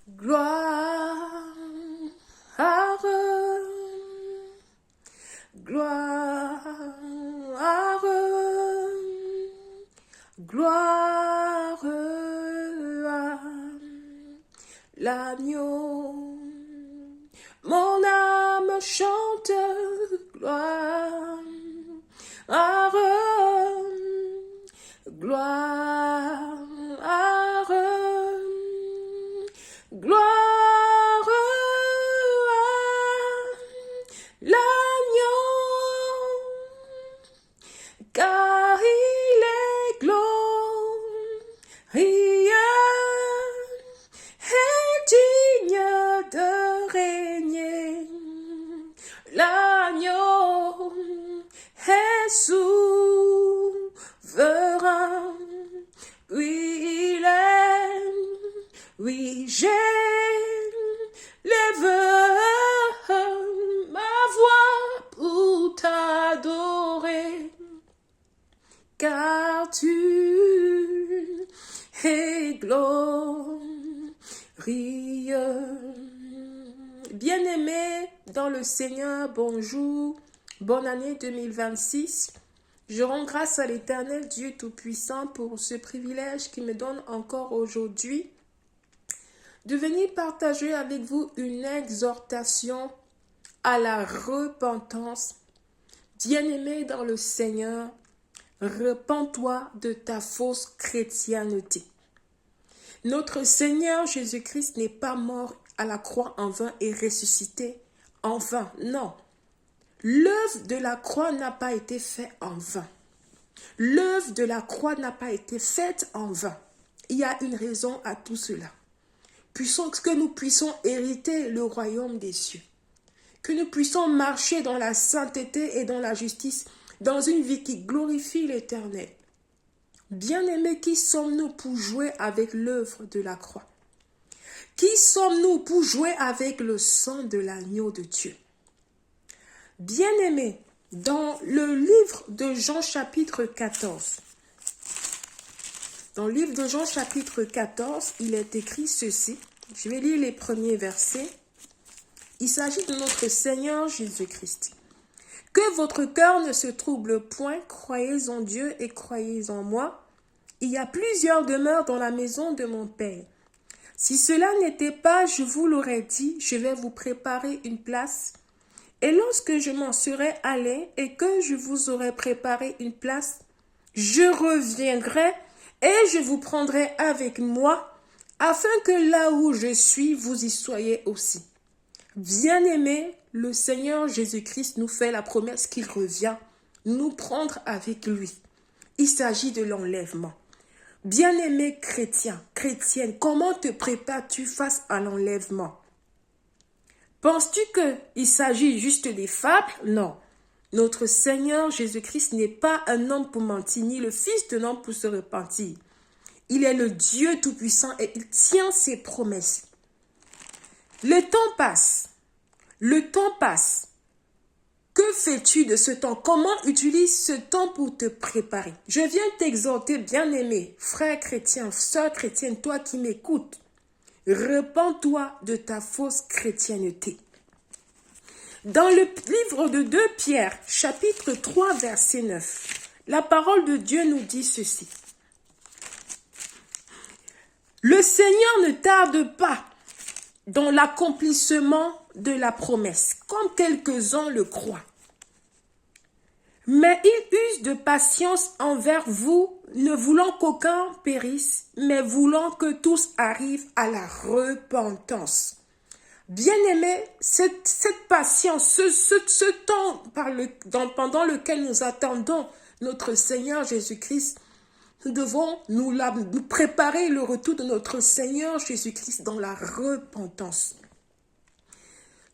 Gloire, gloire, gloire à l'agneau. Mon âme chante gloire, gloire, gloire à l'agneau, car il est glorieux et digne de régner. L'agneau est souverain, oui il est, oui j'élève ma voix pour t'adorer, car tu es glorieux. Bien-aimés dans le Seigneur, bonjour, bonne année 2026. Je rends grâce à l'Éternel Dieu Tout-Puissant pour ce privilège qu'il me donne encore aujourd'hui de venir partager avec vous une exhortation à la repentance. Bien-aimé dans le Seigneur, repens-toi de ta fausse chrétienté. Notre Seigneur Jésus-Christ n'est pas mort à la croix en vain et ressuscité en vain. Non, l'œuvre de la croix n'a pas été faite en vain. L'œuvre de la croix n'a pas été faite en vain. Il y a une raison à tout cela. Que nous puissions hériter le royaume des cieux. Que nous puissions marcher dans la sainteté et dans la justice, dans une vie qui glorifie l'Éternel. Bien-aimés, qui sommes-nous pour jouer avec l'œuvre de la croix? Qui sommes-nous pour jouer avec le sang de l'agneau de Dieu? Bien-aimés, dans le livre de Jean chapitre 14, dans le livre de Jean chapitre 14, il est écrit ceci. Je vais lire les premiers versets. Il s'agit de notre Seigneur Jésus-Christ. Que votre cœur ne se trouble point, croyez en Dieu et croyez en moi. Il y a plusieurs demeures dans la maison de mon Père. Si cela n'était pas, je vous l'aurais dit, je vais vous préparer une place. Et lorsque je m'en serai allé et que je vous aurai préparé une place, je reviendrai et je vous prendrai avec moi, afin que là où je suis, vous y soyez aussi. Bien-aimés, le Seigneur Jésus-Christ nous fait la promesse qu'il revient nous prendre avec lui. Il s'agit de l'enlèvement. Bien-aimé chrétien, chrétienne, comment te prépares-tu face à l'enlèvement? Penses-tu qu'il s'agit juste des fables? Non. Notre Seigneur Jésus-Christ n'est pas un homme pour mentir, ni le fils d'un homme pour se repentir. Il est le Dieu Tout-Puissant et il tient ses promesses. Le temps passe. Le temps passe. Que fais-tu de ce temps? Comment utilises ce temps pour te préparer? Je viens t'exhorter, bien-aimé, frère chrétien, sœur chrétienne, toi qui m'écoutes. Repens-toi de ta fausse chrétienté. Dans le livre de 2 Pierre, chapitre 3, verset 9, la parole de Dieu nous dit ceci. Le Seigneur ne tarde pas dans l'accomplissement de la promesse, comme quelques-uns le croient. Mais il use de patience envers vous, ne voulant qu'aucun périsse, mais voulant que tous arrivent à la repentance. Bien-aimés, cette patience, ce temps pendant lequel nous attendons notre Seigneur Jésus-Christ, nous devons nous préparer le retour de notre Seigneur Jésus-Christ dans la repentance.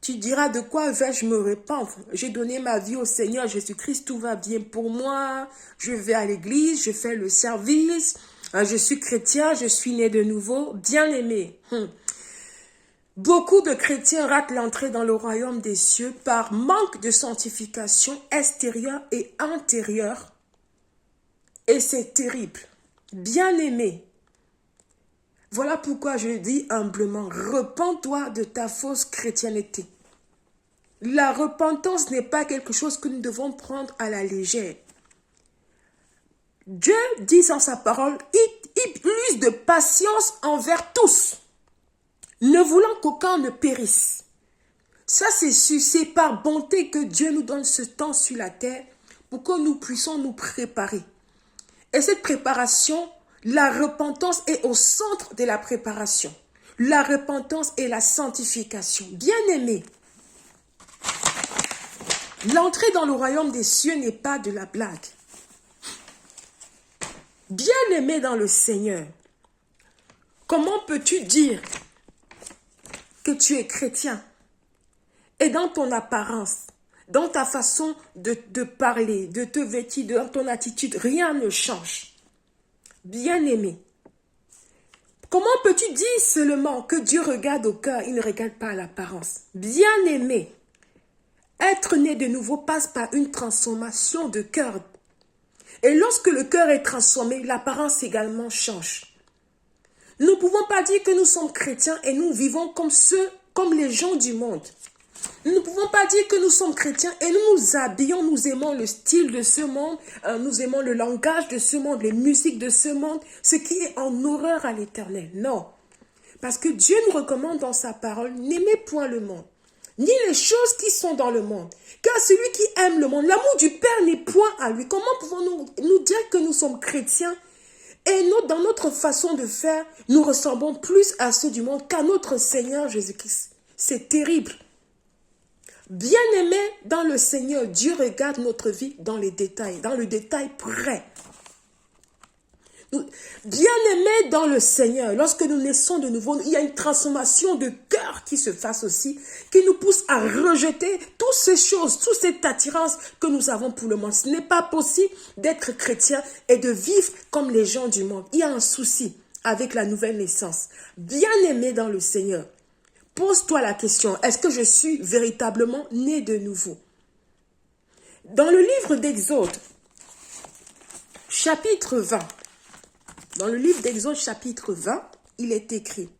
Tu diras, de quoi vais-je me répandre? J'ai donné ma vie au Seigneur Jésus-Christ, tout va bien pour moi. Je vais à l'église, je fais le service, je suis chrétien, je suis né de nouveau. Bien-aimé, beaucoup de chrétiens ratent l'entrée dans le royaume des cieux par manque de sanctification extérieure et intérieure. Et c'est terrible. Bien-aimé, Voilà pourquoi je dis humblement, repens-toi de ta fausse chrétienté. La repentance n'est pas quelque chose que nous devons prendre à la légère. Dieu dit dans sa parole, il use de patience envers tous, ne voulant qu'aucun ne périsse. Ça, c'est par bonté que Dieu nous donne ce temps sur la terre pour que nous puissions nous préparer. Et cette préparation, la repentance est au centre de la préparation. La repentance est la sanctification. Bien-aimés, l'entrée dans le royaume des cieux n'est pas de la blague. Bien-aimé dans le Seigneur, comment peux-tu dire que tu es chrétien et dans ton apparence, dans ta façon de parler, de te vêtir, dans ton attitude, rien ne change? Bien-aimé, comment peux-tu dire seulement que Dieu regarde au cœur, il ne regarde pas à l'apparence? Bien-aimé, être né de nouveau passe par une transformation de cœur. Et lorsque le cœur est transformé, l'apparence également change. Nous ne pouvons pas dire que nous sommes chrétiens et nous vivons comme les gens du monde. Nous ne pouvons pas dire que nous sommes chrétiens et nous nous habillons, nous aimons le style de ce monde, nous aimons le langage de ce monde, les musiques de ce monde, ce qui est en horreur à l'Éternel. Non. Parce que Dieu nous recommande dans sa parole, n'aimez point le monde, ni les choses qui sont dans le monde. Car celui qui aime le monde, l'amour du Père n'est point à lui. Comment pouvons-nous nous dire que nous sommes chrétiens et dans notre façon de faire, nous ressemblons plus à ceux du monde qu'à notre Seigneur Jésus-Christ? C'est terrible. Bien-aimé dans le Seigneur, Dieu regarde notre vie dans les détails, dans le détail près. Bien-aimés dans le Seigneur, lorsque nous naissons de nouveau, il y a une transformation de cœur qui se fasse aussi, qui nous pousse à rejeter toutes ces choses, toute cette attirance que nous avons pour le monde. Ce n'est pas possible d'être chrétien et de vivre comme les gens du monde. Il y a un souci avec la nouvelle naissance. Bien-aimé dans le Seigneur, pose-toi la question, est-ce que je suis véritablement né de nouveau? Dans le livre d'Exode, chapitre 20, dans le livre d'Exode, chapitre 20, il est écrit.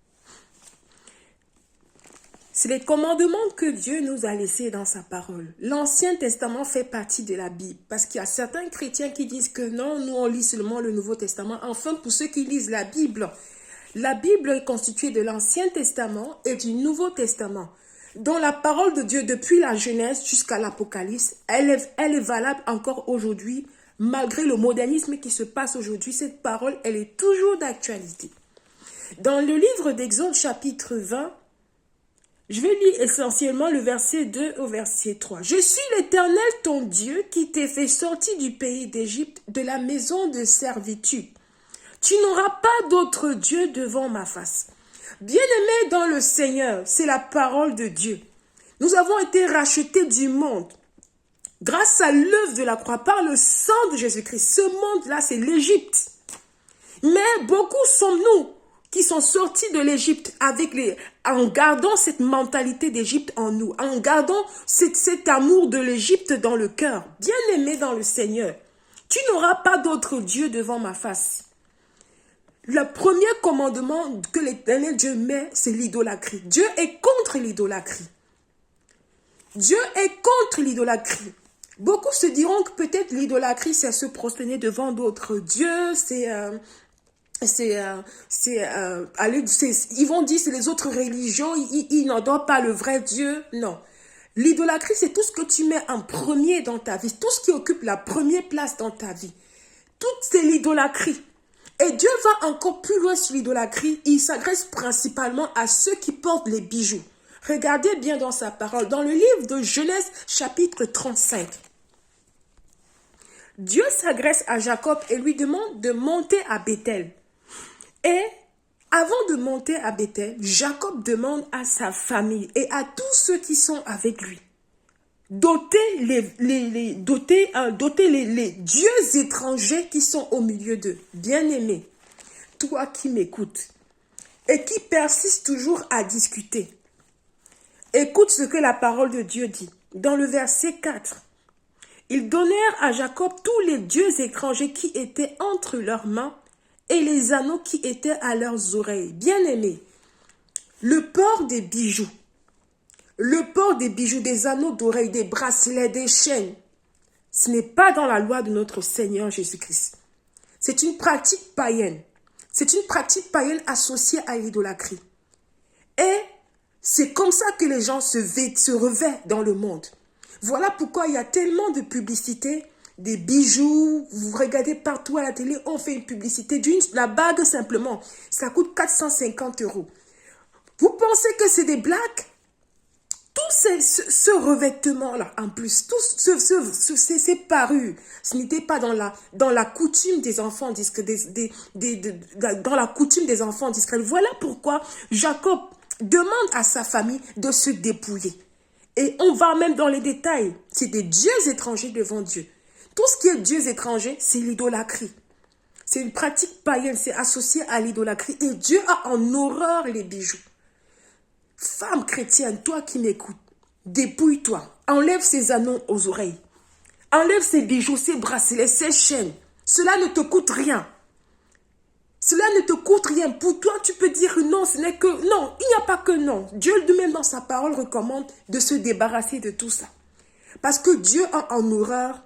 C'est les commandements que Dieu nous a laissés dans sa parole. L'Ancien Testament fait partie de la Bible. Parce qu'il y a certains chrétiens qui disent que non, nous on lit seulement le Nouveau Testament. Enfin, pour ceux qui lisent la Bible est constituée de l'Ancien Testament et du Nouveau Testament. Dont la parole de Dieu, depuis la Genèse jusqu'à l'Apocalypse, elle est valable encore aujourd'hui. Malgré le modernisme qui se passe aujourd'hui, cette parole, elle est toujours d'actualité. Dans le livre d'Exode, chapitre 20, je vais lire essentiellement le verset 2 au verset 3. « Je suis l'Éternel, ton Dieu, qui t'ai fait sortir du pays d'Égypte, de la maison de servitude. Tu n'auras pas d'autre Dieu devant ma face. » Bien-aimés dans le Seigneur, c'est la parole de Dieu. Nous avons été rachetés du monde. Grâce à l'œuvre de la croix, par le sang de Jésus-Christ, ce monde-là, c'est l'Égypte. Mais beaucoup sommes-nous qui sont sortis de l'Égypte en gardant cette mentalité d'Égypte en nous, en gardant cet amour de l'Égypte dans le cœur. Bien-aimé dans le Seigneur, tu n'auras pas d'autre Dieu devant ma face. Le premier commandement que l'Éternel Dieu met, c'est l'idolâtrie. Dieu est contre l'idolâtrie. Dieu est contre l'idolâtrie. Beaucoup se diront que peut-être l'idolâtrie, c'est se prosterner devant d'autres dieux, ils vont dire c'est les autres religions, ils n'adorent pas le vrai Dieu. Non. L'idolâtrie, c'est tout ce que tu mets en premier dans ta vie, tout ce qui occupe la première place dans ta vie. Tout c'est l'idolâtrie. Et Dieu va encore plus loin sur l'idolâtrie. Il s'adresse principalement à ceux qui portent les bijoux. Regardez bien dans sa parole, dans le livre de Genèse, chapitre 35. Dieu s'adresse à Jacob et lui demande de monter à Béthel. Et avant de monter à Béthel, Jacob demande à sa famille et à tous ceux qui sont avec lui doter les dieux étrangers qui sont au milieu d'eux. Bien-aimé, toi qui m'écoutes et qui persiste toujours à discuter, écoute ce que la parole de Dieu dit. Dans le verset 4, ils donnèrent à Jacob tous les dieux étrangers qui étaient entre leurs mains et les anneaux qui étaient à leurs oreilles. Bien-aimés, le port des bijoux, des anneaux d'oreilles, des bracelets, des chaînes, ce n'est pas dans la loi de notre Seigneur Jésus-Christ. C'est une pratique païenne. C'est une pratique païenne associée à l'idolâtrie. Et c'est comme ça que les gens se revêtent dans le monde. Voilà pourquoi il y a tellement de publicités, des bijoux. Vous regardez partout à la télé, on fait une publicité la bague simplement. Ça coûte 450 €. Vous pensez que c'est des blagues? Tout ce revêtement-là, en plus, tout ces parures, ce n'était pas dans la coutume des enfants dans la coutume des enfants d'Israël. Voilà pourquoi Jacob demande à sa famille de se dépouiller. Et on va même dans les détails. C'est des dieux étrangers devant Dieu. Tout ce qui est dieux étrangers, c'est l'idolâtrie. C'est une pratique païenne, c'est associé à l'idolâtrie. Et Dieu a en horreur les bijoux. Femme chrétienne, toi qui m'écoutes, dépouille-toi. Enlève ces anneaux aux oreilles. Enlève ces bijoux, ces bracelets, ces chaînes. Cela ne te coûte rien. Cela ne te coûte rien. Pour toi, tu peux dire non, ce n'est que non. Il n'y a pas que non. Dieu lui-même dans sa parole recommande de se débarrasser de tout ça. Parce que Dieu a en horreur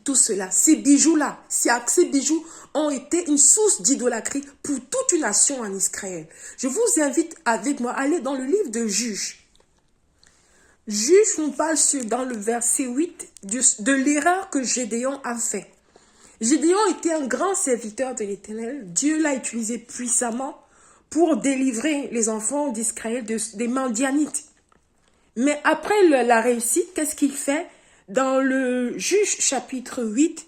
tout cela. Ces bijoux-là, ces bijoux ont été une source d'idolâtrie pour toute une nation en Israël. Je vous invite avec moi à aller dans le livre de Juges. Juges nous parle dans le verset 8 de l'erreur que Gédéon a fait. Gédéon était un grand serviteur de l'Éternel. Dieu l'a utilisé puissamment pour délivrer les enfants d'Israël des Madianites. Mais après la réussite, qu'est-ce qu'il fait? Dans le Juge chapitre 8,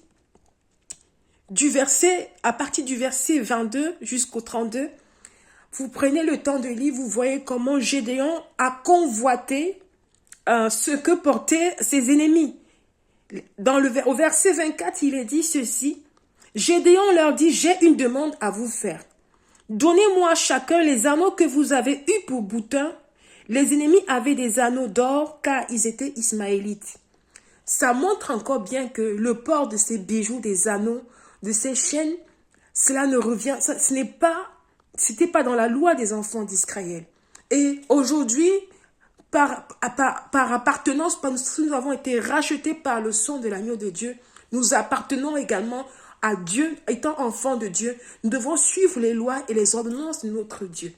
à partir du verset 22 jusqu'au 32, vous prenez le temps de lire, vous voyez comment Gédéon a convoité ce que portaient ses ennemis. Au verset 24, il est dit ceci. Gédéon leur dit, j'ai une demande à vous faire. Donnez-moi chacun les anneaux que vous avez eus pour boutin. Les ennemis avaient des anneaux d'or car ils étaient ismaélites. Ça montre encore bien que le port de ces bijoux, des anneaux, de ces chaînes, cela ne revient, c'était pas dans la loi des enfants d'Israël. Et aujourd'hui, par appartenance, parce que nous avons été rachetés par le sang de l'agneau de Dieu, nous appartenons également à Dieu, étant enfants de Dieu. Nous devons suivre les lois et les ordonnances de notre Dieu.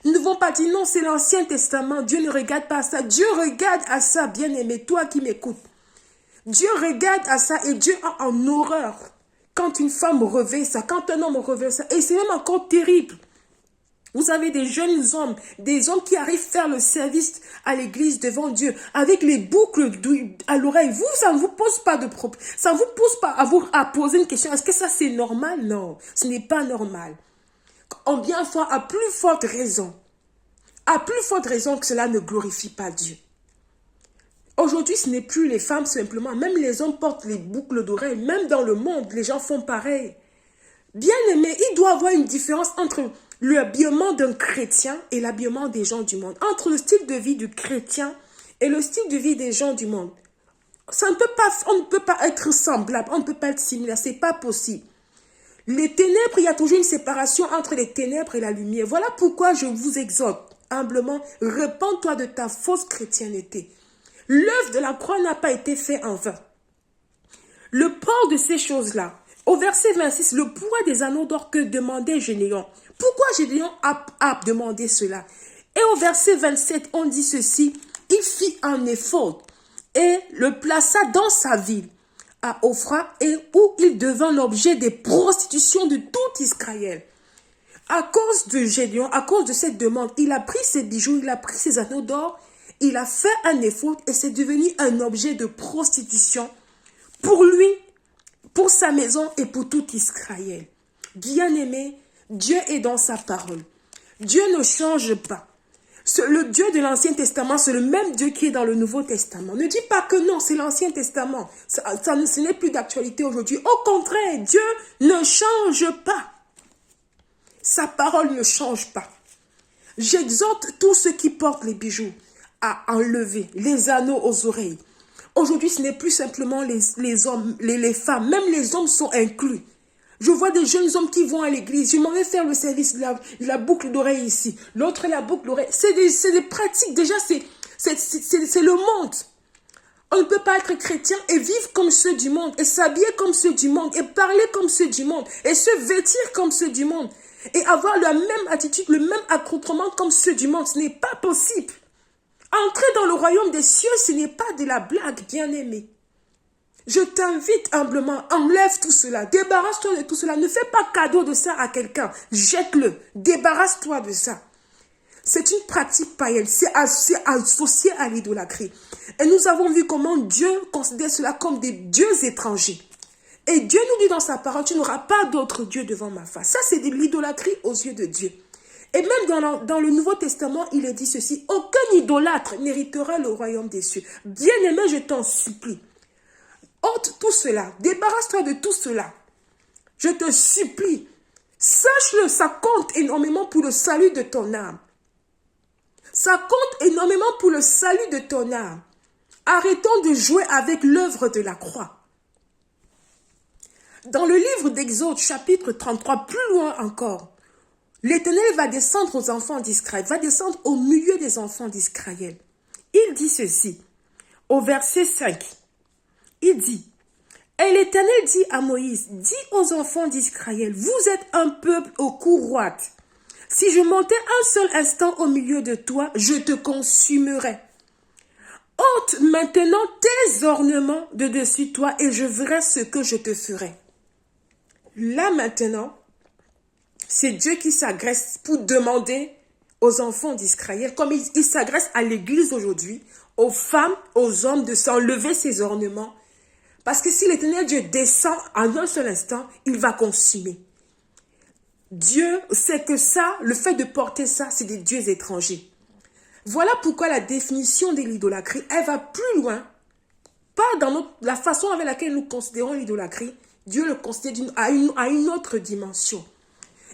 Nous ne devons pas dire non, c'est l'Ancien Testament, Dieu ne regarde pas à ça. Dieu regarde à ça, bien-aimé, toi qui m'écoutes. Dieu regarde à ça et Dieu a en horreur quand une femme revêt ça, quand un homme revêt ça. Et c'est même encore terrible. Vous avez des jeunes hommes, des hommes qui arrivent faire le service à l'église devant Dieu avec les boucles à l'oreille. Ça ne vous pose pas de problème. Ça ne vous pose pas à poser une question. Est-ce que ça c'est normal? Non, ce n'est pas normal. En bien fois, à plus forte raison que cela ne glorifie pas Dieu. Aujourd'hui, ce n'est plus les femmes simplement. Même les hommes portent les boucles d'oreilles. Même dans le monde, les gens font pareil. Bien aimé, il doit y avoir une différence entre l'habillement d'un chrétien et l'habillement des gens du monde. Entre le style de vie du chrétien et le style de vie des gens du monde. On ne peut pas être semblable, on ne peut pas être similaire, c'est pas possible. Les ténèbres, il y a toujours une séparation entre les ténèbres et la lumière. Voilà pourquoi je vous exhorte humblement, répands-toi de ta fausse chrétienté. L'œuvre de la croix n'a pas été faite en vain. Le port de ces choses-là, au verset 26, le poids des anneaux d'or que demandait Gédéon. Pourquoi Gédéon a demandé cela? Et au verset 27, on dit ceci, il fit un effort et le plaça dans sa ville, à Ophra, et où il devint l'objet des prostitutions de tout Israël. À cause de Gédéon, à cause de cette demande, il a pris ses bijoux, il a pris ses anneaux d'or, il a fait un effort et c'est devenu un objet de prostitution pour lui, pour sa maison et pour tout Israël. Bien-aimé, Dieu est dans sa parole. Dieu ne change pas. Le Dieu de l'Ancien Testament, c'est le même Dieu qui est dans le Nouveau Testament. Ne dis pas que non, c'est l'Ancien Testament. Ce n'est plus d'actualité aujourd'hui. Au contraire, Dieu ne change pas. Sa parole ne change pas. J'exhorte tous ceux qui portent les bijoux à enlever les anneaux aux oreilles. Aujourd'hui, ce n'est plus simplement les hommes, les femmes, même les hommes sont inclus. Je vois des jeunes hommes qui vont à l'église. Je m'en vais faire le service de la boucle d'oreille ici. L'autre, la boucle d'oreille. C'est des pratiques. Déjà, c'est le monde. On ne peut pas être chrétien et vivre comme ceux du monde, et s'habiller comme ceux du monde, et parler comme ceux du monde, et se vêtir comme ceux du monde, et avoir la même attitude, le même accoutrement comme ceux du monde. Ce n'est pas possible. Entrer dans le royaume des cieux, ce n'est pas de la blague, bien-aimé. Je t'invite humblement, enlève tout cela, débarrasse-toi de tout cela. Ne fais pas cadeau de ça à quelqu'un, jette-le, débarrasse-toi de ça. C'est une pratique païenne, c'est associé à l'idolâtrie. Et nous avons vu comment Dieu considère cela comme des dieux étrangers. Et Dieu nous dit dans sa parole, tu n'auras pas d'autre Dieu devant ma face. Ça, c'est de l'idolâtrie aux yeux de Dieu. Et même dans le Nouveau Testament, il est dit ceci, aucun idolâtre n'héritera le royaume des cieux. Bien-aimé, je t'en supplie. Ôte tout cela, débarrasse-toi de tout cela. Je te supplie, sache-le, ça compte énormément pour le salut de ton âme. Ça compte énormément pour le salut de ton âme. Arrêtons de jouer avec l'œuvre de la croix. Dans le livre d'Exode, chapitre 33, plus loin encore, l'Éternel va descendre aux enfants d'Israël, va descendre au milieu des enfants d'Israël. Il dit ceci, au verset 5. Il dit, et l'Éternel dit à Moïse, dis aux enfants d'Israël, vous êtes un peuple au cou roide. Si je montais un seul instant au milieu de toi, je te consumerais. Ôte maintenant tes ornements de dessus toi et je verrai ce que je te ferai. Là maintenant, c'est Dieu qui s'agresse pour demander aux enfants d'Israël, comme il s'agresse à l'église aujourd'hui, aux femmes, aux hommes de s'enlever ces ornements. Parce que si l'Éternel Dieu descend en un seul instant, il va consumer. Dieu sait que ça, le fait de porter ça, c'est des dieux étrangers. Voilà pourquoi la définition de l'idolâtrie, elle va plus loin. Pas dans la façon avec laquelle nous considérons l'idolâtrie. Dieu le considère à une autre dimension.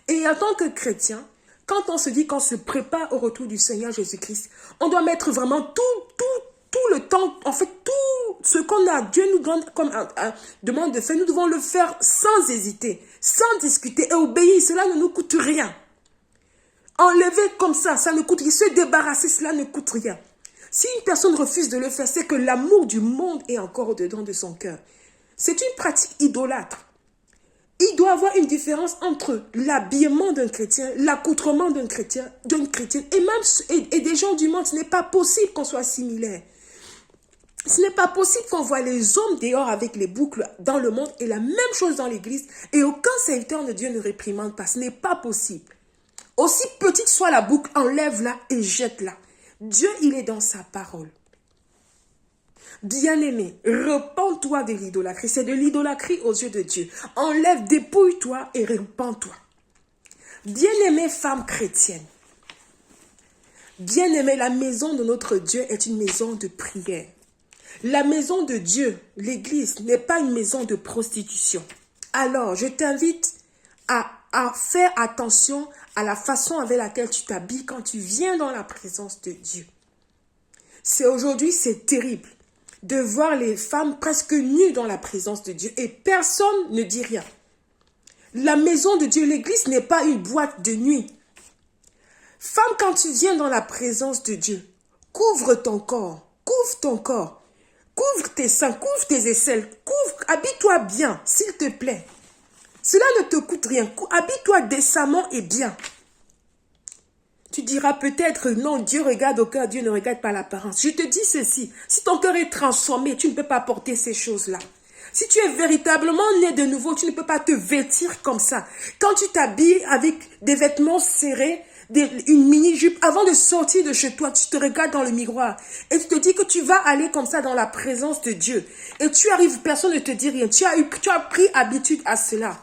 Et en tant que chrétien, quand on se dit qu'on se prépare au retour du Seigneur Jésus-Christ, on doit mettre vraiment tout le temps, en fait, tout ce qu'on a, Dieu nous donne comme demande de faire, nous devons le faire sans hésiter, sans discuter et obéir. Cela ne nous coûte rien. Enlever comme ça ne coûte rien. Se débarrasser, cela ne coûte rien. Si une personne refuse de le faire, c'est que l'amour du monde est encore au-dedans de son cœur. C'est une pratique idolâtre. Il doit y avoir une différence entre l'habillement d'un chrétien, l'accoutrement d'un chrétien, et même et des gens du monde. Ce n'est pas possible qu'on soit similaire. Ce n'est pas possible qu'on voit les hommes dehors avec les boucles dans le monde et la même chose dans l'église et aucun serviteur de Dieu ne réprimande pas. Ce n'est pas possible. Aussi petite soit la boucle, enlève-la et jette-la. Dieu, il est dans sa parole. Bien-aimé, repens-toi de l'idolâtrie. C'est de l'idolâtrie aux yeux de Dieu. Enlève, dépouille-toi et repens-toi. Bien-aimée femme chrétienne, bien-aimée, la maison de notre Dieu est une maison de prière. La maison de Dieu, l'église, n'est pas une maison de prostitution. Alors, je t'invite à faire attention à la façon avec laquelle tu t'habilles quand tu viens dans la présence de Dieu. Aujourd'hui, c'est terrible de voir les femmes presque nues dans la présence de Dieu et personne ne dit rien. La maison de Dieu, l'église n'est pas une boîte de nuit. Femme, quand tu viens dans la présence de Dieu, couvre ton corps, couvre tes seins, couvre tes aisselles, habille-toi bien, s'il te plaît. Cela ne te coûte rien, habille-toi décemment et bien. Tu diras peut-être, non, Dieu regarde au cœur, Dieu ne regarde pas l'apparence. Je te dis ceci, si ton cœur est transformé, tu ne peux pas porter ces choses-là. Si tu es véritablement né de nouveau, tu ne peux pas te vêtir comme ça. Quand tu t'habilles avec des vêtements serrés, une mini-jupe, avant de sortir de chez toi, tu te regardes dans le miroir et tu te dis que tu vas aller comme ça dans la présence de Dieu. Et tu arrives, personne ne te dit rien. Tu as pris habitude à cela.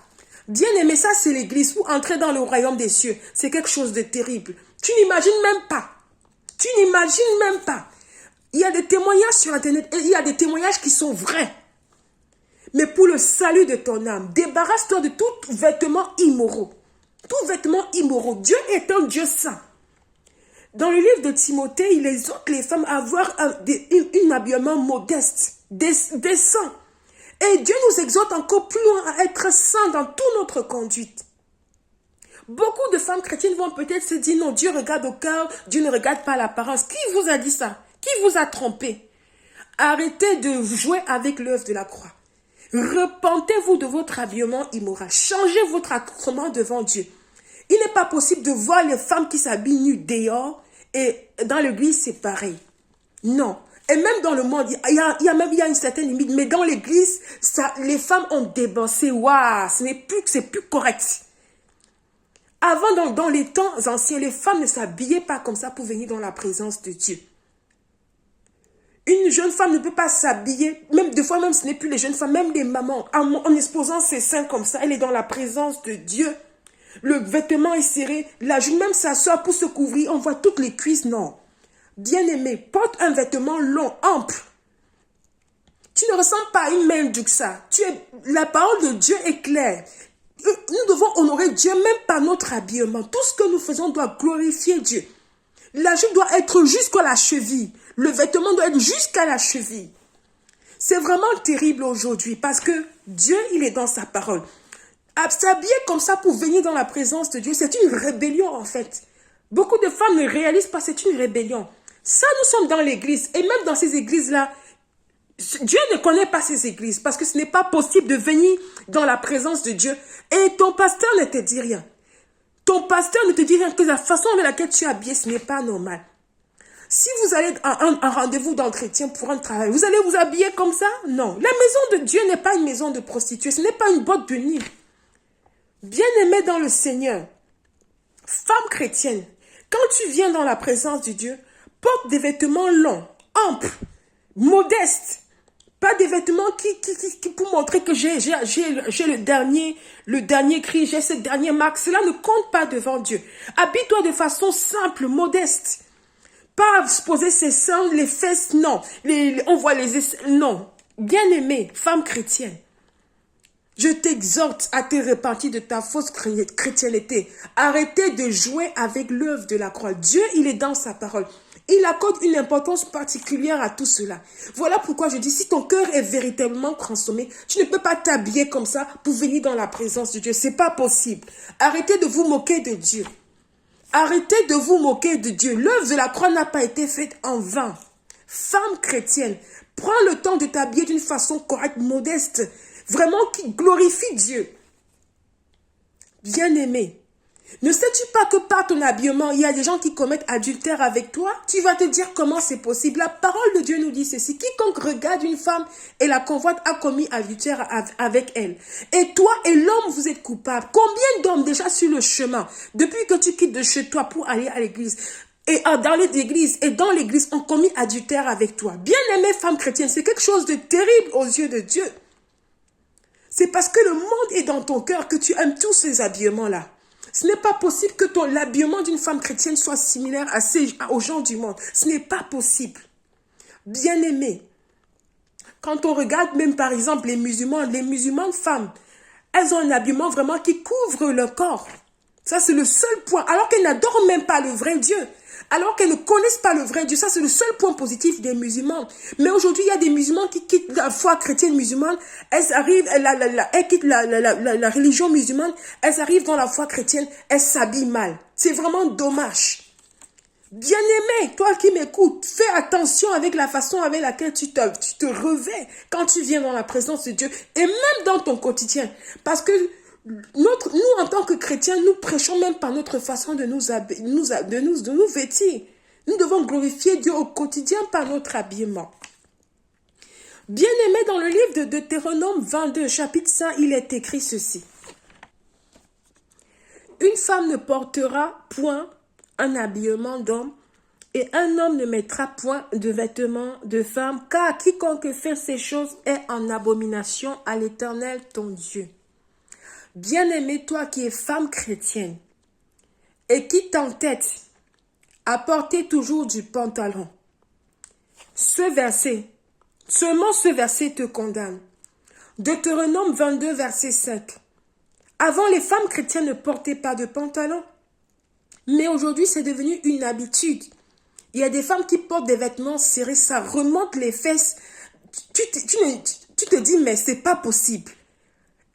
Bien aimé, ça c'est l'église. Pour entrer dans le royaume des cieux, c'est quelque chose de terrible. Tu n'imagines même pas. Tu n'imagines même pas. Il y a des témoignages sur Internet et il y a des témoignages qui sont vrais. Mais pour le salut de ton âme, débarrasse-toi de tout vêtement immoraux. Tout vêtement immoraux. Dieu est un Dieu saint. Dans le livre de Timothée, il exhorte les femmes à avoir un habillement modeste, décent. Et Dieu nous exhorte encore plus loin à être saints dans toute notre conduite. Beaucoup de femmes chrétiennes vont peut-être se dire, non, Dieu regarde au cœur, Dieu ne regarde pas l'apparence. Qui vous a dit ça? Qui vous a trompé? Arrêtez de jouer avec l'œuvre de la croix. Repentez-vous de votre habillement immoral. Changez votre accoutrement devant Dieu. Il n'est pas possible de voir les femmes qui s'habillent nues dehors et dans l'église, c'est pareil. Non. Et même dans le monde, il y a une certaine limite. Mais dans l'église, les femmes ont débordé. Waouh, c'est plus correct. Avant, dans les temps anciens, les femmes ne s'habillaient pas comme ça pour venir dans la présence de Dieu. Une jeune femme ne peut pas s'habiller, même des fois, même ce n'est plus les jeunes femmes, même les mamans, en exposant ses seins comme ça, elle est dans la présence de Dieu. Le vêtement est serré, la jeune même s'assoit pour se couvrir, on voit toutes les cuisses, non. Bien-aimé, porte un vêtement long, ample. Tu ne ressembles pas à une main ça. La parole de Dieu est claire. Nous devons honorer Dieu même par notre habillement. Tout ce que nous faisons doit glorifier Dieu. La jupe doit être jusqu'à la cheville. Le vêtement doit être jusqu'à la cheville. C'est vraiment terrible aujourd'hui parce que Dieu, il est dans sa parole. S'habiller comme ça pour venir dans la présence de Dieu, c'est une rébellion en fait. Beaucoup de femmes ne réalisent pas, c'est une rébellion. Ça, nous sommes dans l'église. Et même dans ces églises-là, Dieu ne connaît pas ces églises parce que ce n'est pas possible de venir dans la présence de Dieu. Et ton pasteur ne te dit rien. Ton pasteur ne te dit rien que la façon avec laquelle tu es habillé, ce n'est pas normal. Si vous allez à un rendez-vous d'entretien pour un travail, vous allez vous habiller comme ça? Non. La maison de Dieu n'est pas une maison de prostituée. Ce n'est pas une boîte de nuit. Bien-aimé dans le Seigneur, femme chrétienne, quand tu viens dans la présence de Dieu, porte des vêtements longs, amples, modestes. Pas des vêtements qui pour montrer que j'ai le dernier cri, j'ai cette dernière marque. Cela ne compte pas devant Dieu. Habille-toi de façon simple, modeste. Pas poser ses seins, les fesses, non. On voit non. Bien-aimée, femme chrétienne, je t'exhorte à te repentir de ta fausse chrétienté. Arrêtez de jouer avec l'œuvre de la croix. Dieu, il est dans sa parole. Il accorde une importance particulière à tout cela. Voilà pourquoi je dis, si ton cœur est véritablement transformé, tu ne peux pas t'habiller comme ça pour venir dans la présence de Dieu. C'est pas possible. Arrêtez de vous moquer de Dieu. Arrêtez de vous moquer de Dieu. L'œuvre de la croix n'a pas été faite en vain. Femme chrétienne, prends le temps de t'habiller d'une façon correcte, modeste, vraiment qui glorifie Dieu. Bien-aimé, ne sais-tu pas que par ton habillement, il y a des gens qui commettent adultère avec toi? Tu vas te dire comment c'est possible. La parole de Dieu nous dit ceci. Quiconque regarde une femme et la convoite a commis adultère avec elle. Et toi et l'homme, vous êtes coupables. Combien d'hommes déjà sur le chemin, depuis que tu quittes de chez toi pour aller à l'église, et dans l'église et dans l'église, ont commis adultère avec toi? Bien-aimée femme chrétienne, c'est quelque chose de terrible aux yeux de Dieu. C'est parce que le monde est dans ton cœur que tu aimes tous ces habillements-là. Ce n'est pas possible que l'habillement d'une femme chrétienne soit similaire aux gens du monde. Ce n'est pas possible. Bien-aimé, quand on regarde même par exemple les musulmanes femmes, elles ont un habillement vraiment qui couvre leur corps. Ça, c'est le seul point. Alors qu'elles n'adorent même pas le vrai Dieu. Alors qu'elles ne connaissent pas le vrai Dieu. Ça, c'est le seul point positif des musulmans. Mais aujourd'hui, il y a des musulmans qui quittent la foi chrétienne musulmane. Elles arrivent, elles quittent la religion musulmane. Elles arrivent dans la foi chrétienne. Elles s'habillent mal. C'est vraiment dommage. Bien-aimé, toi qui m'écoutes, fais attention avec la façon avec laquelle tu te revêts quand tu viens dans la présence de Dieu. Et même dans ton quotidien. Parce que nous, en tant que chrétiens, nous prêchons même par notre façon de nous vêtir. Nous devons glorifier Dieu au quotidien par notre habillement. Bien-aimé, dans le livre de Deutéronome 22, chapitre 5, il est écrit ceci. Une femme ne portera point un habillement d'homme, et un homme ne mettra point de vêtements de femme, car quiconque fait ces choses est en abomination à l'Éternel ton Dieu. Bien-aimé, toi qui es femme chrétienne et qui t'entête à porter toujours du pantalon, seulement ce verset te condamne. Deutéronome 22, verset 5. Avant, les femmes chrétiennes ne portaient pas de pantalon, mais aujourd'hui, c'est devenu une habitude. Il y a des femmes qui portent des vêtements serrés, ça remonte les fesses. Tu te dis, mais c'est pas possible.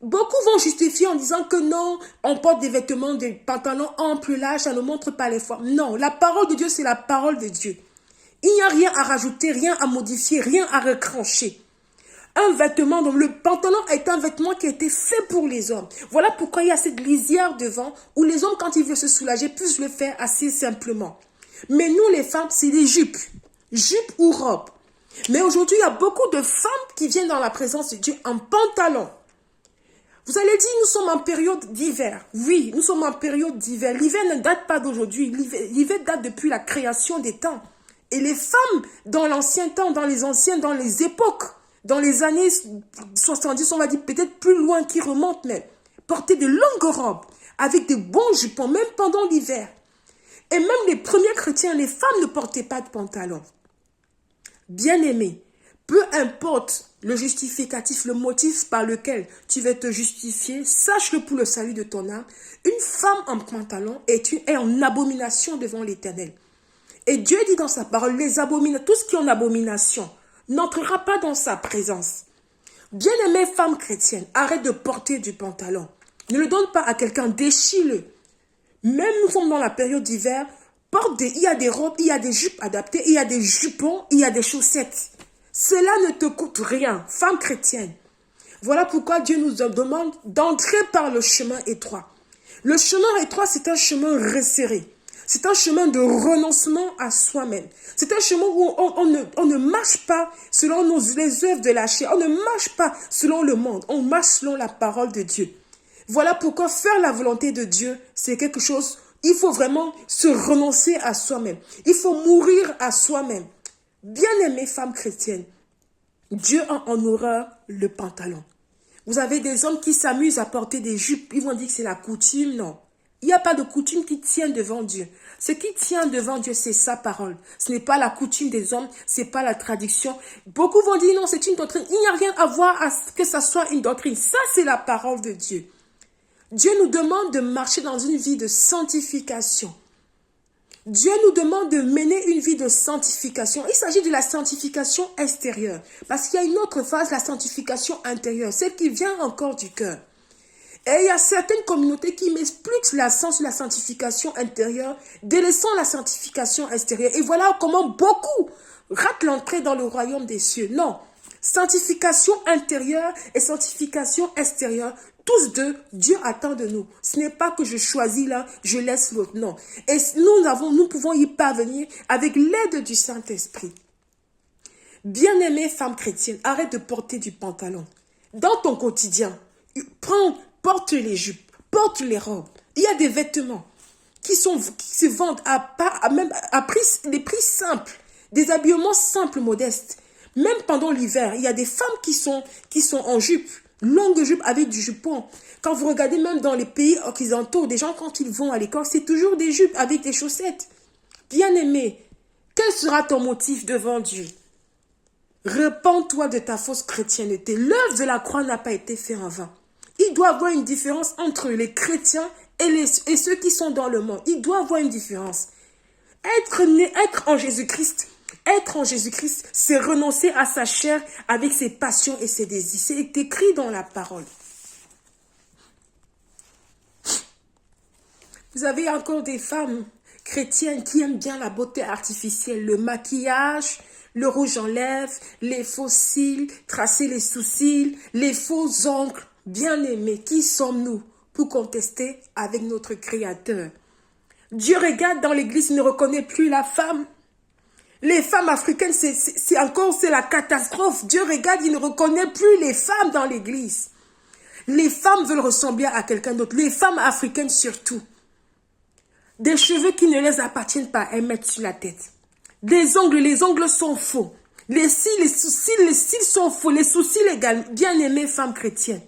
Beaucoup vont justifier en disant que non, on porte des vêtements, des pantalons amples, larges, ça ne montre pas les formes. Non, la parole de Dieu, c'est la parole de Dieu. Il n'y a rien à rajouter, rien à modifier, rien à recrancher. Un vêtement, donc le pantalon est un vêtement qui a été fait pour les hommes. Voilà pourquoi il y a cette lisière devant où les hommes, quand ils veulent se soulager, puissent le faire assez simplement. Mais nous, les femmes, c'est des jupes. Jupes ou robes. Mais aujourd'hui, il y a beaucoup de femmes qui viennent dans la présence de Dieu en pantalon. Vous allez dire, nous sommes en période d'hiver. Oui, nous sommes en période d'hiver. L'hiver ne date pas d'aujourd'hui. L'hiver date depuis la création des temps. Et les femmes, dans l'ancien temps, dans les époques, dans les années 70, on va dire peut-être plus loin, qui remontent même, portaient de longues robes, avec de bons jupons, même pendant l'hiver. Et même les premiers chrétiens, les femmes ne portaient pas de pantalon. Bien-aimés, peu importe le justificatif, le motif par lequel tu veux te justifier, sache-le pour le salut de ton âme, une femme en pantalon est en abomination devant l'Éternel. Et Dieu dit dans sa parole, tout ce qui est en abomination n'entrera pas dans sa présence. Bien-aimée femme chrétienne, arrête de porter du pantalon. Ne le donne pas à quelqu'un, déchire-le. Même nous sommes dans la période d'hiver, il y a des robes, il y a des jupes adaptées, il y a des jupons, il y a des chaussettes. Cela ne te coûte rien, femme chrétienne. Voilà pourquoi Dieu nous demande d'entrer par le chemin étroit. Le chemin étroit, c'est un chemin resserré. C'est un chemin de renoncement à soi-même. C'est un chemin où on ne marche pas selon les œuvres de la chair. On ne marche pas selon le monde. On marche selon la parole de Dieu. Voilà pourquoi faire la volonté de Dieu, c'est quelque chose, il faut vraiment se renoncer à soi-même. Il faut mourir à soi-même. Bien-aimée femme chrétienne, Dieu a en horreur le pantalon. Vous avez des hommes qui s'amusent à porter des jupes. Ils vont dire que c'est la coutume. Non. Il n'y a pas de coutume qui tient devant Dieu. Ce qui tient devant Dieu, c'est sa parole. Ce n'est pas la coutume des hommes, ce n'est pas la tradition. Beaucoup vont dire non, c'est une doctrine. Il n'y a rien à voir à ce que ça soit une doctrine. Ça, c'est la parole de Dieu. Dieu nous demande de marcher dans une vie de sanctification. Dieu nous demande de mener une vie de sanctification. Il s'agit de la sanctification extérieure. Parce qu'il y a une autre phase, la sanctification intérieure, celle qui vient encore du cœur. Et il y a certaines communautés qui mettent plus l'accent sur la sanctification intérieure, délaissant la sanctification extérieure. Et voilà comment beaucoup ratent l'entrée dans le royaume des cieux. Non, sanctification intérieure et sanctification extérieure, tous deux, Dieu attend de nous. Ce n'est pas que je choisis l'un, je laisse l'autre. Non. Et nous pouvons y parvenir avec l'aide du Saint-Esprit. Bien-aimée femme chrétienne, arrête de porter du pantalon. Dans ton quotidien, porte les jupes, porte les robes. Il y a des vêtements qui se vendent des prix simples, des habillements simples, modestes. Même pendant l'hiver, il y a des femmes qui sont en jupe, longue jupe avec du jupon. Quand vous regardez même dans les pays occidentaux, des gens quand ils vont à l'école, c'est toujours des jupes avec des chaussettes. Bien-aimé, quel sera ton motif devant Dieu? Repends-toi de ta fausse chrétienté. L'œuvre de la croix n'a pas été faite en vain. Il doit y avoir une différence entre les chrétiens et ceux qui sont dans le monde. Il doit y avoir une différence. Être en Jésus-Christ, c'est renoncer à sa chair avec ses passions et ses désirs. C'est écrit dans la parole. Vous avez encore des femmes chrétiennes qui aiment bien la beauté artificielle, le maquillage, le rouge en lèvres, les faux cils, tracer les sous-cils, les faux ongles. Bien-aimés, qui sommes-nous pour contester avec notre Créateur? Dieu regarde dans l'église, il ne reconnaît plus la femme. Les femmes africaines, c'est la catastrophe. Dieu regarde, il ne reconnaît plus les femmes dans l'église. Les femmes veulent ressembler à quelqu'un d'autre. Les femmes africaines surtout. Des cheveux qui ne les appartiennent pas, elles mettent sur la tête. Les ongles sont faux. Les cils sont faux. Les sourcils également. Bien-aimées femmes chrétiennes.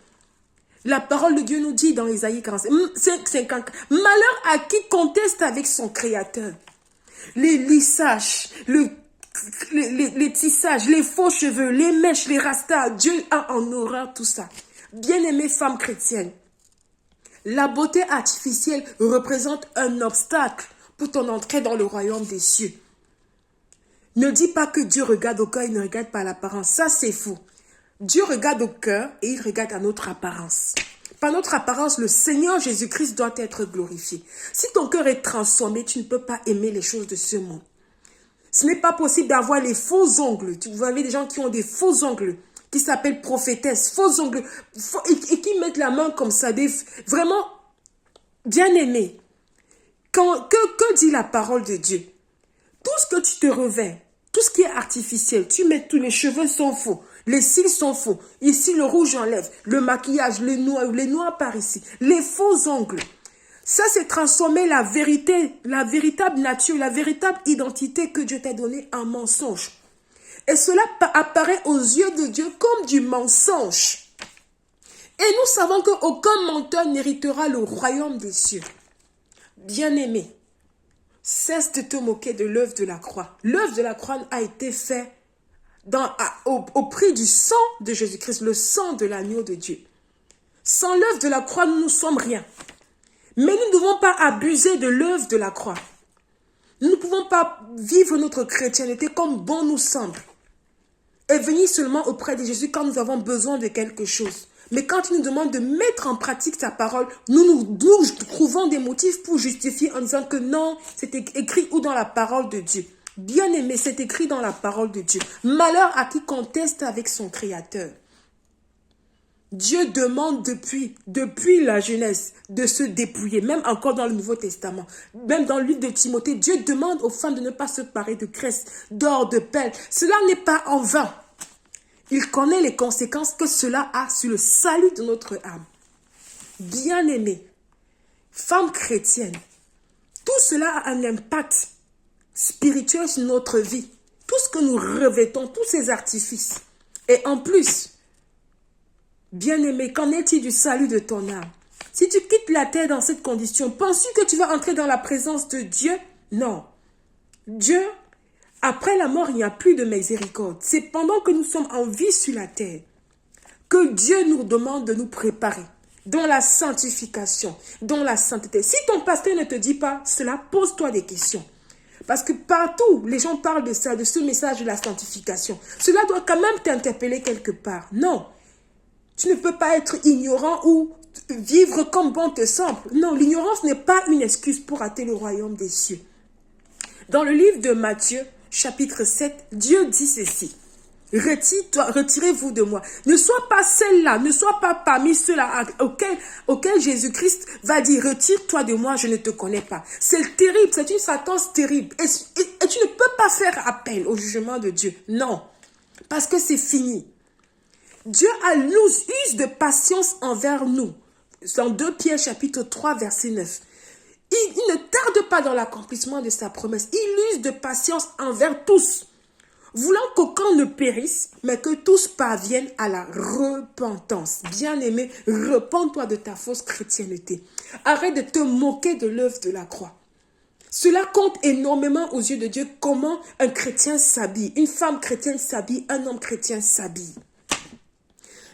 La parole de Dieu nous dit dans Isaïe 50, malheur à qui conteste avec son Créateur. Les lissages, les tissages, les faux cheveux, les mèches, les rastas, Dieu a en horreur tout ça. Bien-aimée femme chrétienne, la beauté artificielle représente un obstacle pour ton entrée dans le royaume des cieux. Ne dis pas que Dieu regarde au cœur, il ne regarde pas l'apparence. Ça, c'est faux. Dieu regarde au cœur et il regarde à notre apparence. Par notre apparence, le Seigneur Jésus-Christ doit être glorifié. Si ton cœur est transformé, tu ne peux pas aimer les choses de ce monde. Ce n'est pas possible d'avoir les faux ongles. Vous avez des gens qui ont des faux ongles, qui s'appellent prophétesses, faux ongles, et qui mettent la main comme ça, vraiment bien aimés. Que dit la parole de Dieu? Tout ce que tu te revêts, tout ce qui est artificiel, tu mets tous les cheveux sont faux, les cils sont faux, ici le rouge enlève, le maquillage, les noirs par ici, les faux ongles. Ça, c'est transformer la vérité, la véritable nature, la véritable identité que Dieu t'a donnée en mensonge. Et cela apparaît aux yeux de Dieu comme du mensonge. Et nous savons qu'aucun menteur n'héritera le royaume des cieux. Bien-aimé, cesse de te moquer de l'œuvre de la croix. L'œuvre de la croix a été faite au prix du sang de Jésus-Christ, le sang de l'agneau de Dieu. Sans l'œuvre de la croix, nous ne sommes rien. Mais nous ne devons pas abuser de l'œuvre de la croix. Nous ne pouvons pas vivre notre chrétienté comme bon nous semble. Et venir seulement auprès de Jésus quand nous avons besoin de quelque chose. Mais quand il nous demande de mettre en pratique sa parole, nous trouvons des motifs pour justifier en disant que non, c'est écrit ou dans la parole de Dieu. Bien aimé, c'est écrit dans la parole de Dieu. Malheur à qui conteste avec son Créateur. Dieu demande depuis la Genèse de se dépouiller, même encore dans le Nouveau Testament, même dans le livre de Timothée, Dieu demande aux femmes de ne pas se parer de graisse, d'or, de perles. Cela n'est pas en vain. Il connaît les conséquences que cela a sur le salut de notre âme. Bien-aimée, femme chrétienne, tout cela a un impact spirituel sur notre vie. Tout ce que nous revêtons, tous ces artifices. Et en plus, bien-aimé, qu'en est-il du salut de ton âme? Si tu quittes la terre dans cette condition, penses-tu que tu vas entrer dans la présence de Dieu? Non. Dieu, après la mort, il n'y a plus de miséricorde. C'est pendant que nous sommes en vie sur la terre que Dieu nous demande de nous préparer dans la sanctification, dans la sainteté. Si ton pasteur ne te dit pas cela, pose-toi des questions. Parce que partout, les gens parlent de ça, de ce message de la sanctification. Cela doit quand même t'interpeller quelque part. Non. Tu ne peux pas être ignorant ou vivre comme bon te semble. Non, l'ignorance n'est pas une excuse pour rater le royaume des cieux. Dans le livre de Matthieu, chapitre 7, Dieu dit ceci. Retirez-vous de moi. Ne sois pas celle-là, ne sois pas parmi ceux-là auxquels Jésus-Christ va dire, retire-toi de moi, je ne te connais pas. C'est terrible, c'est une sentence terrible. Et tu ne peux pas faire appel au jugement de Dieu. Non, parce que c'est fini. Dieu use de patience envers nous. Dans 2 Pierre chapitre 3 verset 9. Il ne tarde pas dans l'accomplissement de sa promesse. Il use de patience envers tous, voulant qu'aucun ne périsse, mais que tous parviennent à la repentance. Bien-aimé, repens-toi de ta fausse chrétienté. Arrête de te moquer de l'œuvre de la croix. Cela compte énormément aux yeux de Dieu comment un chrétien s'habille, une femme chrétienne s'habille, un homme chrétien s'habille.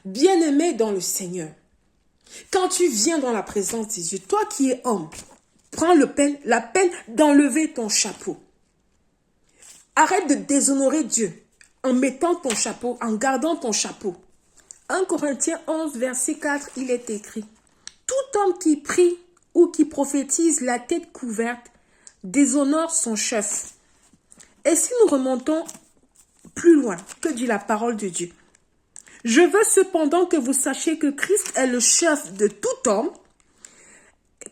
Bien-aimé dans le Seigneur, quand tu viens dans la présence de Dieu, toi qui es homme, prends la peine d'enlever ton chapeau. Arrête de déshonorer Dieu en mettant ton chapeau, en gardant ton chapeau. 1 Corinthiens 11, verset 4, il est écrit « Tout homme qui prie ou qui prophétise la tête couverte déshonore son chef. » Et si nous remontons plus loin, que dit la parole de Dieu? « Je veux cependant que vous sachiez que Christ est le chef de tout homme,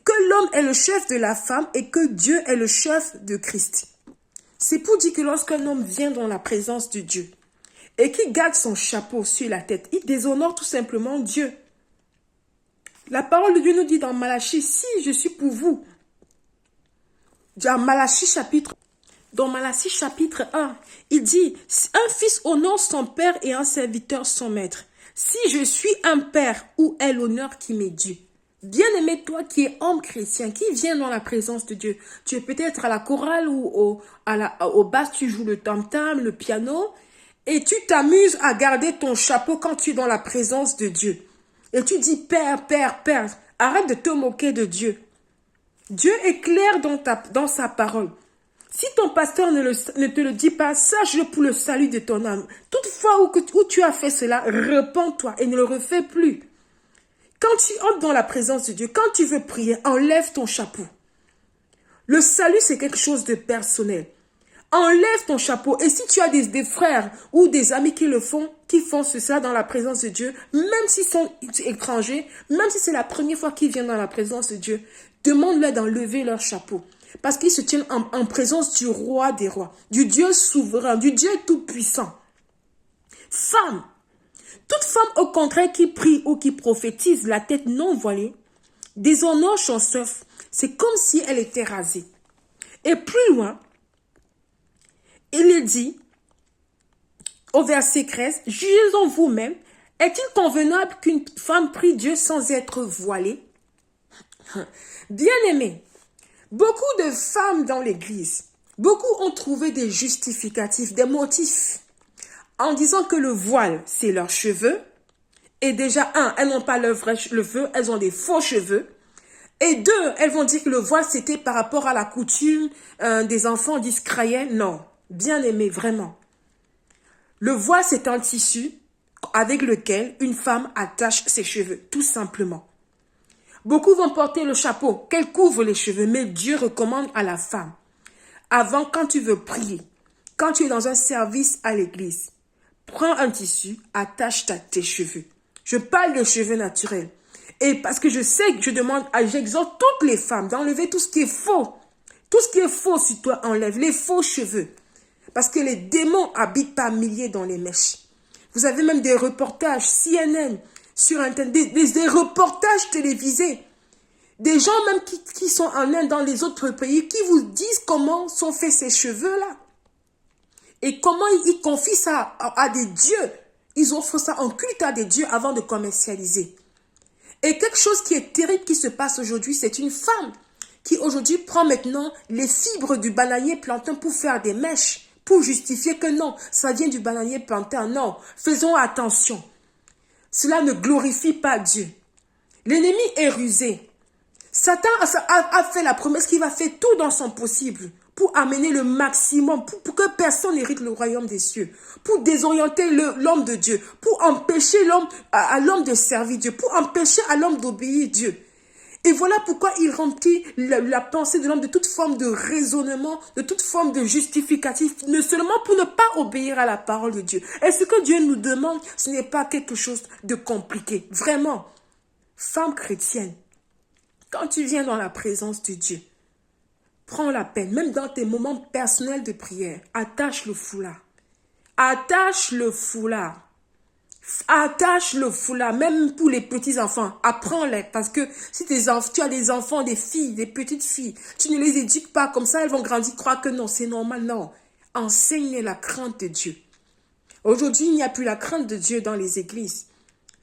que l'homme est le chef de la femme et que Dieu est le chef de Christ. » C'est pour dire que lorsqu'un homme vient dans la présence de Dieu et qu'il garde son chapeau sur la tête, il déshonore tout simplement Dieu. La parole de Dieu nous dit dans Malachie, si je suis pour vous, dans Malachie chapitre 1, il dit, un fils honore son père et un serviteur son maître. Si je suis un père, où est l'honneur qui m'est dû? Bien-aimé, toi qui es homme chrétien, qui vient dans la présence de Dieu, tu es peut-être à la chorale ou au basse, tu joues le tam-tam, le piano, et tu t'amuses à garder ton chapeau quand tu es dans la présence de Dieu. Et tu dis, Père, Père, Père, arrête de te moquer de Dieu. Dieu est clair dans sa parole. Si ton pasteur ne te le dit pas, sache-le pour le salut de ton âme. Toutefois où tu as fait cela, repens-toi et ne le refais plus. Quand tu entres dans la présence de Dieu, quand tu veux prier, enlève ton chapeau. Le salut, c'est quelque chose de personnel. Enlève ton chapeau. Et si tu as des frères ou des amis qui le font, qui font cela dans la présence de Dieu, même s'ils sont étrangers, même si c'est la première fois qu'ils viennent dans la présence de Dieu, demande-leur d'enlever leur chapeau. Parce qu'ils se tiennent en présence du roi des rois, du Dieu souverain, du Dieu tout-puissant. Femme, toute femme au contraire qui prie ou qui prophétise la tête non voilée, déshonore son chef, c'est comme si elle était rasée. Et plus loin, il dit, au verset 13, « Jugez-en vous-même, est-il convenable qu'une femme prie Dieu sans être voilée ?» Bien-aimés, beaucoup de femmes dans l'église, beaucoup ont trouvé des justificatifs, des motifs, en disant que le voile, c'est leurs cheveux. Et déjà, elles n'ont pas leurs vrais cheveux, elles ont des faux cheveux. Et deux, elles vont dire que le voile, c'était par rapport à la coutume des enfants d'Israël. Non, bien aimé, vraiment. Le voile, c'est un tissu avec lequel une femme attache ses cheveux, tout simplement. Beaucoup vont porter le chapeau, qu'elle couvre les cheveux, mais Dieu recommande à la femme. Avant, quand tu veux prier, quand tu es dans un service à l'église, prends un tissu, attache tes cheveux. Je parle de cheveux naturels. Et parce que je sais que j'exhorte toutes les femmes d'enlever tout ce qui est faux. Tout ce qui est faux sur toi, enlève les faux cheveux. Parce que les démons habitent par milliers dans les mèches. Vous avez même des reportages CNN sur Internet, des reportages télévisés. Des gens même qui sont en Inde, dans les autres pays, qui vous disent comment sont faits ces cheveux-là. Et comment ils confient ça à des dieux. Ils offrent ça en culte à des dieux avant de commercialiser. Et quelque chose qui est terrible qui se passe aujourd'hui, c'est une femme qui aujourd'hui prend maintenant les fibres du bananier plantain pour faire des mèches, pour justifier que non, ça vient du bananier plantain. Non, faisons attention. Cela ne glorifie pas Dieu. L'ennemi est rusé. Satan a fait la promesse qu'il va faire tout dans son possible pour amener le maximum, pour que personne n'hérite le royaume des cieux, pour désorienter l'homme de Dieu, pour empêcher à l'homme de servir Dieu, pour empêcher à l'homme d'obéir Dieu. Et voilà pourquoi il remplit la pensée de l'homme de toute forme de raisonnement, de toute forme de justificatif, ne seulement pour ne pas obéir à la parole de Dieu. Et ce que Dieu nous demande, ce n'est pas quelque chose de compliqué. Vraiment, femme chrétienne, quand tu viens dans la présence de Dieu, prends la peine, même dans tes moments personnels de prière, attache le foulard. Attache le foulard. Attache le foulard, même pour les petits-enfants. Apprends-les, parce que si tu as des enfants, des filles, des petites filles, tu ne les éduques pas comme ça, elles vont grandir, croire que non, c'est normal. Non, enseigne la crainte de Dieu. Aujourd'hui, il n'y a plus la crainte de Dieu dans les églises.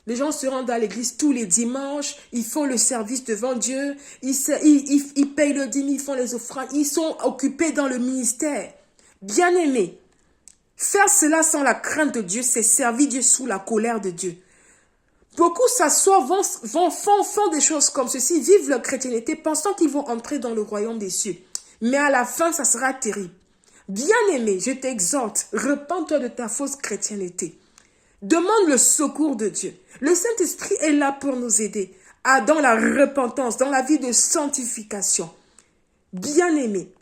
Les gens se rendent à l'église tous les dimanches, ils font le service devant Dieu, ils payent le dîme, ils font les offrandes, ils sont occupés dans le ministère. Bien-aimés, faire cela sans la crainte de Dieu, c'est servir Dieu sous la colère de Dieu. Beaucoup s'assoient, font des choses comme ceci, vivent leur chrétienté, pensant qu'ils vont entrer dans le royaume des cieux. Mais à la fin, ça sera terrible. Bien-aimé, je t'exhorte, repens-toi de ta fausse chrétienté. Demande le secours de Dieu. Le Saint-Esprit est là pour nous aider dans la repentance, dans la vie de sanctification. Bien-aimé,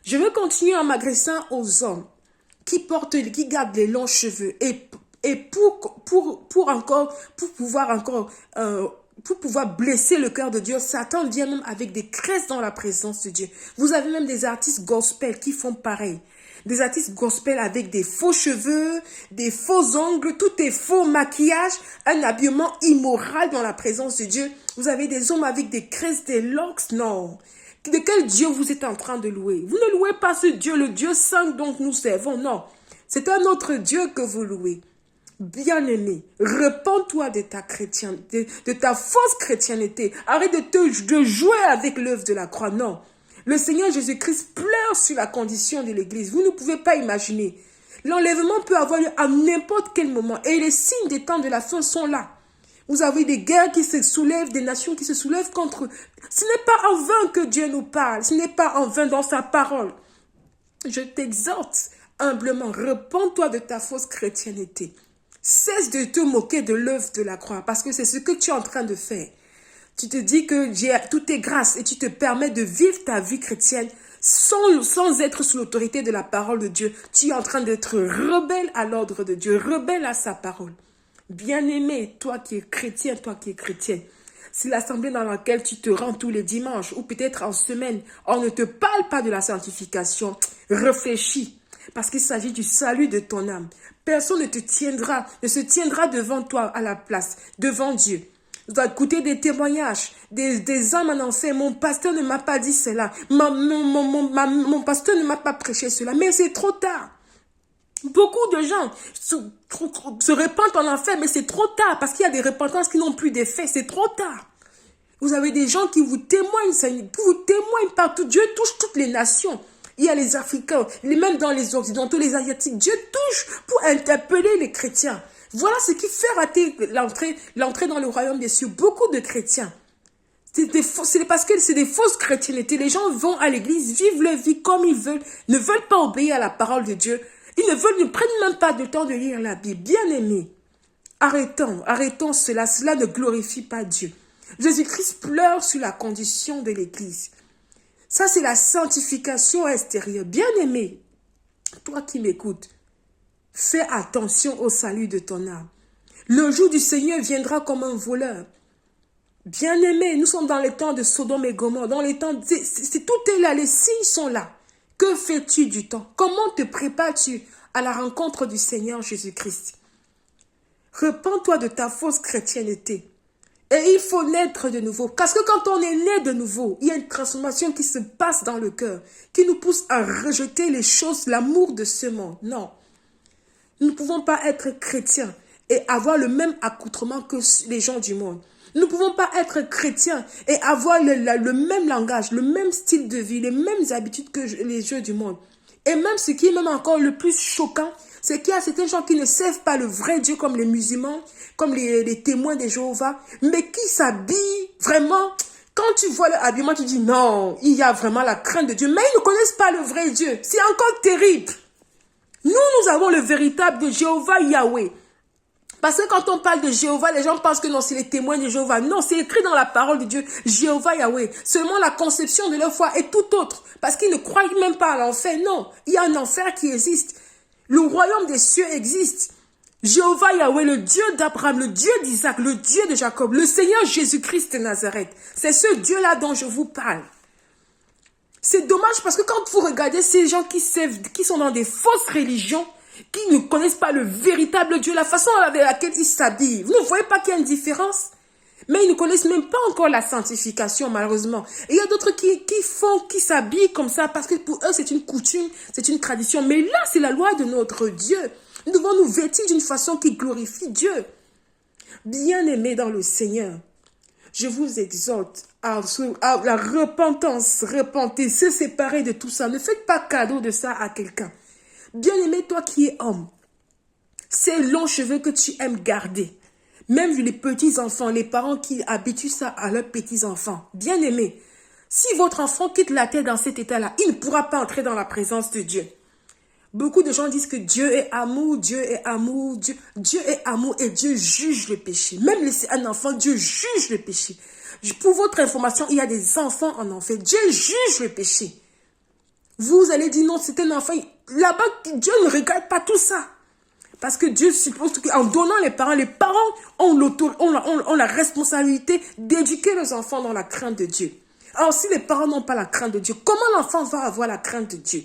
je veux continuer en m'adressant aux hommes qui gardent les longs cheveux et pour pouvoir blesser le cœur de Dieu, Satan vient même avec des cresses dans la présence de Dieu. Vous avez même des artistes gospel qui font pareil. Des artistes gospel avec des faux cheveux, des faux ongles, tout est faux maquillage, un habillement immoral dans la présence de Dieu. Vous avez des hommes avec des cresses, des locks, non. De quel Dieu vous êtes en train de louer? Vous ne louez pas ce Dieu, le Dieu saint dont nous servons, non. C'est un autre Dieu que vous louez. Bien-aimé, repens-toi de ta chrétienté, de ta fausse chrétienté. Arrête de jouer avec l'œuvre de la croix, non. Le Seigneur Jésus-Christ pleure sur la condition de l'Église. Vous ne pouvez pas imaginer. L'enlèvement peut avoir lieu à n'importe quel moment. Et les signes des temps de la fin sont là. Vous avez des guerres qui se soulèvent, des nations qui se soulèvent contre eux. Ce n'est pas en vain que Dieu nous parle. Ce n'est pas en vain dans sa parole. Je t'exhorte humblement, repens-toi de ta fausse chrétienté. Cesse de te moquer de l'œuvre de la croix, parce que c'est ce que tu es en train de faire. Tu te dis que tout est grâce et tu te permets de vivre ta vie chrétienne sans être sous l'autorité de la parole de Dieu. Tu es en train d'être rebelle à l'ordre de Dieu, rebelle à sa parole. Bien-aimé, toi qui es chrétien, toi qui es chrétienne, si l'assemblée dans laquelle tu te rends tous les dimanches ou peut-être en semaine, on ne te parle pas de la sanctification, réfléchis, parce qu'il s'agit du salut de ton âme. Personne ne se tiendra devant toi à la place, devant Dieu. Vous dois écouter des témoignages, des âmes en enfer. Mon pasteur ne m'a pas dit cela, mon pasteur ne m'a pas prêché cela, mais c'est trop tard. Beaucoup de gens se répandent en enfer, mais c'est trop tard, parce qu'il y a des repentances qui n'ont plus d'effet, c'est trop tard. Vous avez des gens qui vous témoignent, partout. Dieu touche toutes les nations. Il y a les Africains, même dans les Occidentaux, les Asiatiques. Dieu touche pour interpeller les chrétiens. Voilà ce qui fait rater l'entrée dans le royaume des cieux. Beaucoup de chrétiens. C'est parce que c'est des fausses chrétientés. Les gens vont à l'église, vivent leur vie comme ils veulent, ne veulent pas obéir à la parole de Dieu. Ils ne prennent même pas le temps de lire la Bible. Bien-aimés, arrêtons cela. Cela ne glorifie pas Dieu. Jésus-Christ pleure sur la condition de l'église. Ça, c'est la sanctification extérieure. Bien-aimé, toi qui m'écoutes, fais attention au salut de ton âme. Le jour du Seigneur viendra comme un voleur. Bien-aimé, nous sommes dans les temps de Sodome et Gomorrhe. Dans les temps, tout est là, les signes sont là. Que fais-tu du temps? Comment te prépares-tu à la rencontre du Seigneur Jésus-Christ? Repens-toi de ta fausse chrétienté. Et il faut naître de nouveau. Parce que quand on est né de nouveau, il y a une transformation qui se passe dans le cœur, qui nous pousse à rejeter les choses, l'amour de ce monde. Non. Nous ne pouvons pas être chrétiens et avoir le même accoutrement que les gens du monde. Nous ne pouvons pas être chrétiens et avoir le même langage, le même style de vie, les mêmes habitudes que les gens du monde. Et même ce qui est même encore le plus choquant, c'est qu'il y a certains gens qui ne servent pas le vrai Dieu comme les musulmans, comme les témoins de Jéhovah, mais qui s'habillent vraiment. Quand tu vois leur habillement, tu dis non, il y a vraiment la crainte de Dieu. Mais ils ne connaissent pas le vrai Dieu. C'est encore terrible. Nous avons le véritable de Jéhovah Yahweh. Parce que quand on parle de Jéhovah, les gens pensent que non, c'est les témoins de Jéhovah. Non, c'est écrit dans la parole de Dieu, Jéhovah Yahweh. Seulement la conception de leur foi est tout autre. Parce qu'ils ne croient même pas à l'enfer. Non, il y a un enfer qui existe. Le royaume des cieux existe. Jéhovah Yahweh, le Dieu d'Abraham, le Dieu d'Isaac, le Dieu de Jacob, le Seigneur Jésus-Christ de Nazareth. C'est ce Dieu-là dont je vous parle. C'est dommage parce que quand vous regardez ces gens qui sont dans des fausses religions, qui ne connaissent pas le véritable Dieu, la façon avec laquelle ils s'habillent, vous ne voyez pas qu'il y a une différence? Mais ils ne connaissent même pas encore la sanctification, malheureusement. Et il y a d'autres qui s'habillent comme ça parce que pour eux, c'est une coutume, c'est une tradition. Mais là, c'est la loi de notre Dieu. Nous devons nous vêtir d'une façon qui glorifie Dieu. Bien-aimés dans le Seigneur, je vous exhorte à la repentance, repentez, se séparer de tout ça. Ne faites pas cadeau de ça à quelqu'un. Bien-aimé, toi qui es homme, ces longs cheveux que tu aimes garder, même les petits-enfants, les parents qui habituent ça à leurs petits-enfants, bien-aimé, si votre enfant quitte la terre dans cet état-là, il ne pourra pas entrer dans la présence de Dieu. Beaucoup de gens disent que Dieu est amour, Dieu est amour, Dieu est amour et Dieu juge le péché. Même laisser un enfant, Dieu juge le péché. Pour votre information, il y a des enfants en enfer. Dieu juge le péché. Vous allez dire non, c'est un enfant. Là-bas, Dieu ne regarde pas tout ça. Parce que Dieu suppose qu'en donnant les parents ont la responsabilité d'éduquer les enfants dans la crainte de Dieu. Alors si les parents n'ont pas la crainte de Dieu, comment l'enfant va avoir la crainte de Dieu?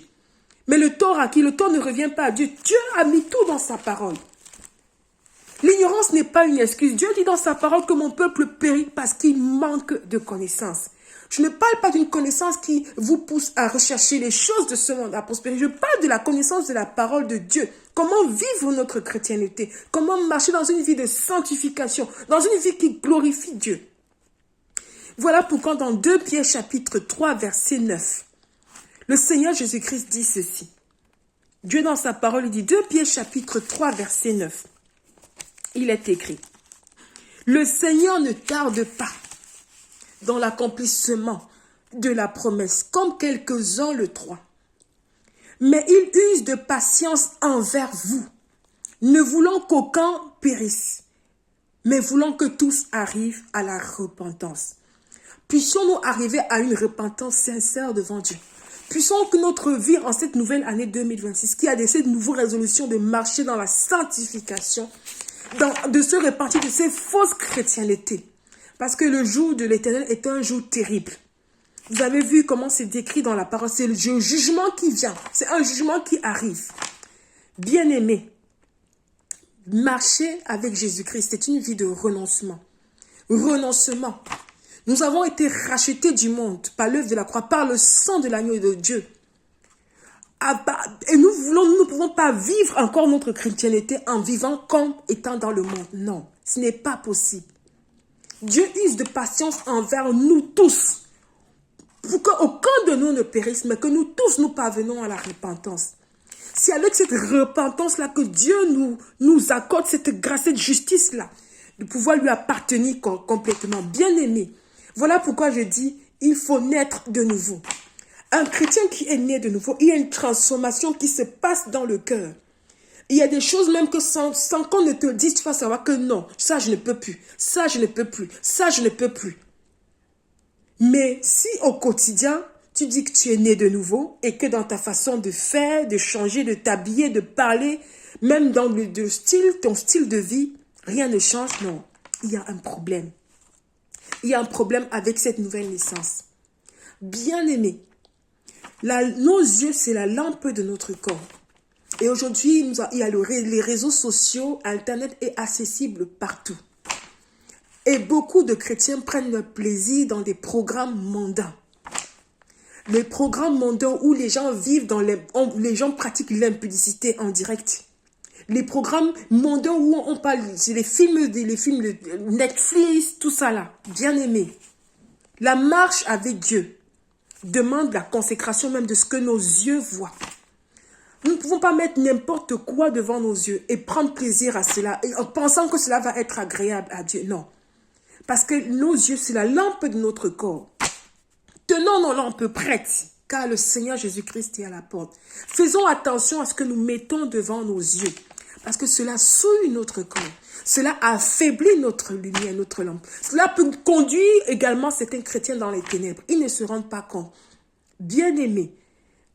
Mais le tort à qui? Le tort ne revient pas à Dieu. Dieu a mis tout dans sa parole. L'ignorance n'est pas une excuse. Dieu dit dans sa parole que mon peuple périt parce qu'il manque de connaissance. Je ne parle pas d'une connaissance qui vous pousse à rechercher les choses de ce monde, à prospérer. Je parle de la connaissance de la parole de Dieu. Comment vivre notre chrétienté? Comment marcher dans une vie de sanctification, dans une vie qui glorifie Dieu? Voilà pourquoi dans 2 Pierre chapitre 3 verset 9, le Seigneur Jésus-Christ dit ceci. Dieu dans sa parole, il dit 2 Pierre chapitre 3 verset 9. Il est écrit, le Seigneur ne tarde pas dans l'accomplissement de la promesse, comme quelques-uns le croient. Mais il use de patience envers vous, ne voulant qu'aucun périsse, mais voulant que tous arrivent à la repentance. Puissions-nous arriver à une repentance sincère devant Dieu. Puissions que notre vie en cette nouvelle année 2026, qui a de cette nouvelle résolution de marcher dans la sanctification, de se repentir de ces fausses chrétientés. Parce que le jour de l'Éternel est un jour terrible. Vous avez vu comment c'est décrit dans la parole. C'est le jugement qui vient. C'est un jugement qui arrive. Bien-aimés, marcher avec Jésus-Christ, c'est une vie de renoncement. Renoncement. Nous avons été rachetés du monde par l'œuvre de la croix, par le sang de l'agneau de Dieu. Et nous ne pouvons pas vivre encore notre chrétienté en vivant comme étant dans le monde. Non, ce n'est pas possible. Dieu use de patience envers nous tous, pour qu'aucun de nous ne périsse, mais que nous tous nous parvenons à la repentance. C'est avec cette repentance-là que Dieu nous accorde cette grâce, cette justice-là, de pouvoir lui appartenir complètement. Bien-aimé, voilà pourquoi je dis, il faut naître de nouveau. Un chrétien qui est né de nouveau, il y a une transformation qui se passe dans le cœur. Il y a des choses même que sans qu'on ne te dise, tu vas savoir que non, ça je ne peux plus, ça je ne peux plus, ça je ne peux plus. Mais si au quotidien, tu dis que tu es né de nouveau et que dans ta façon de faire, de changer, de t'habiller, de parler, même dans ton style de vie, rien ne change, non, il y a un problème. Il y a un problème avec cette nouvelle naissance. Bien-aimé, nos yeux, c'est la lampe de notre corps. Et aujourd'hui, il y a les réseaux sociaux, Internet est accessible partout. Et beaucoup de chrétiens prennent leur plaisir dans des programmes mondains. Les programmes mondains où les gens vivent les gens pratiquent l'impudicité en direct. Les programmes mondains où on parle, c'est les films de Netflix, tout ça là. Bien aimé. La marche avec Dieu demande la consécration même de ce que nos yeux voient. Nous ne pouvons pas mettre n'importe quoi devant nos yeux et prendre plaisir à cela en pensant que cela va être agréable à Dieu. Non. Parce que nos yeux, c'est la lampe de notre corps. Tenons nos lampes prêtes, car le Seigneur Jésus-Christ est à la porte. Faisons attention à ce que nous mettons devant nos yeux, parce que cela souille notre corps. Cela affaiblit notre lumière, notre lampe. Cela peut conduire également certains chrétiens dans les ténèbres. Ils ne se rendent pas compte. Bien-aimés,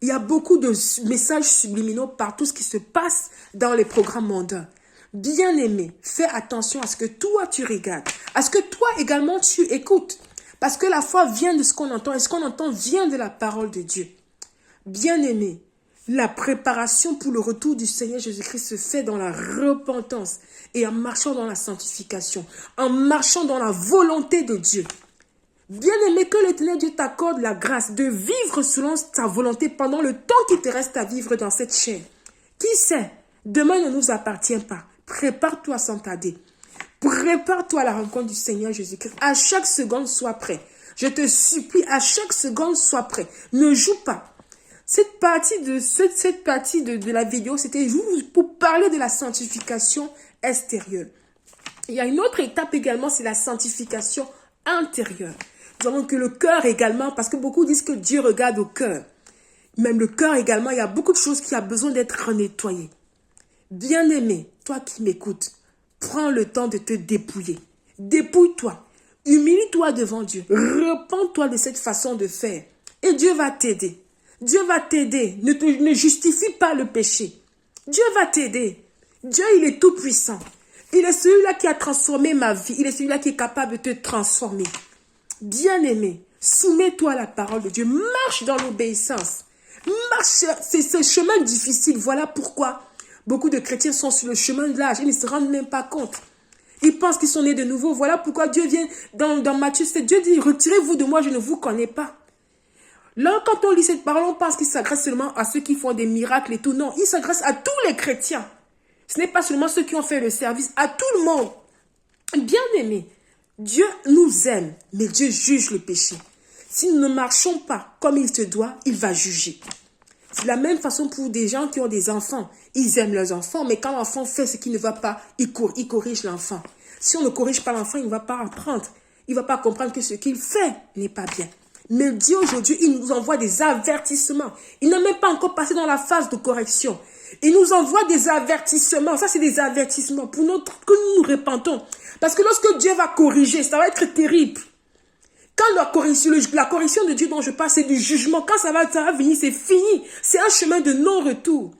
il y a beaucoup de messages subliminaux par tout ce qui se passe dans les programmes mondains. Bien-aimé, fais attention à ce que toi tu regardes, à ce que toi également tu écoutes. Parce que la foi vient de ce qu'on entend et ce qu'on entend vient de la parole de Dieu. Bien-aimé, la préparation pour le retour du Seigneur Jésus-Christ se fait dans la repentance et en marchant dans la sanctification, en marchant dans la volonté de Dieu. Bien-aimé, que l'Éternel Dieu t'accorde la grâce de vivre selon sa volonté pendant le temps qui te reste à vivre dans cette chair. Qui sait, demain ne nous appartient pas. Prépare-toi sans tarder. Prépare-toi à la rencontre du Seigneur Jésus-Christ. À chaque seconde, sois prêt. Je te supplie, à chaque seconde, sois prêt. Ne joue pas. Cette partie de la vidéo, c'était juste pour parler de la sanctification extérieure. Il y a une autre étape également, c'est la sanctification intérieure. Nous avons que le cœur également, parce que beaucoup disent que Dieu regarde au cœur. Même le cœur également, il y a beaucoup de choses qui ont besoin d'être nettoyées. Bien-aimé, toi qui m'écoutes, prends le temps de te dépouiller. Dépouille-toi. Humilie-toi devant Dieu. Repens-toi de cette façon de faire. Et Dieu va t'aider. Dieu va t'aider. Ne justifie pas le péché. Dieu va t'aider. Dieu, il est tout puissant. Il est celui-là qui a transformé ma vie. Il est celui-là qui est capable de te transformer. Bien-aimé, soumets-toi à la parole de Dieu. Marche dans l'obéissance. Marche, c'est ce chemin difficile. Voilà pourquoi beaucoup de chrétiens sont sur le chemin de l'âge. Ils ne se rendent même pas compte. Ils pensent qu'ils sont nés de nouveau. Voilà pourquoi Dieu vient dans Matthieu 7. Dieu dit, retirez-vous de moi, je ne vous connais pas. Là, quand on lit cette parole, on pense qu'il s'adresse seulement à ceux qui font des miracles et tout. Non, il s'adresse à tous les chrétiens. Ce n'est pas seulement ceux qui ont fait le service, à tout le monde. Bien-aimés, Dieu nous aime, mais Dieu juge le péché. Si nous ne marchons pas comme il se doit, il va juger. C'est la même façon pour des gens qui ont des enfants. Ils aiment leurs enfants, mais quand l'enfant fait ce qui ne va pas, il corrige l'enfant. Si on ne corrige pas l'enfant, il ne va pas apprendre. Il ne va pas comprendre que ce qu'il fait n'est pas bien. Mais Dieu aujourd'hui, il nous envoie des avertissements. Il n'a même pas encore passé dans la phase de correction. Il nous envoie des avertissements. Ça, c'est des avertissements pour que nous nous repentons. Parce que lorsque Dieu va corriger, ça va être terrible. Quand la correction de Dieu dont je parle, c'est du jugement. Quand ça va venir, c'est fini. C'est un chemin de non-retour.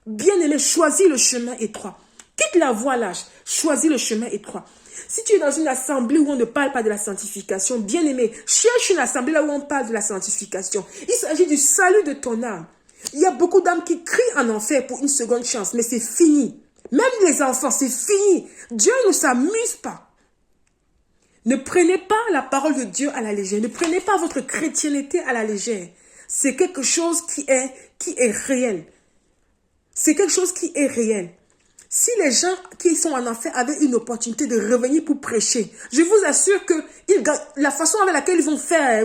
Bien-aimé, choisis le chemin étroit. Quitte la voie lâche. Choisis le chemin étroit. Si tu es dans une assemblée où on ne parle pas de la sanctification, bien-aimé, cherche une assemblée là où on parle de la sanctification. Il s'agit du salut de ton âme. Il y a beaucoup d'âmes qui crient en enfer pour une seconde chance, mais c'est fini. Même les enfants, c'est fini. Dieu ne s'amuse pas. Ne prenez pas la parole de Dieu à la légère. Ne prenez pas votre chrétienté à la légère. C'est quelque chose qui est réel. C'est quelque chose qui est réel. Si les gens qui sont en enfer avaient une opportunité de revenir pour prêcher, je vous assure que la façon avec laquelle ils vont faire,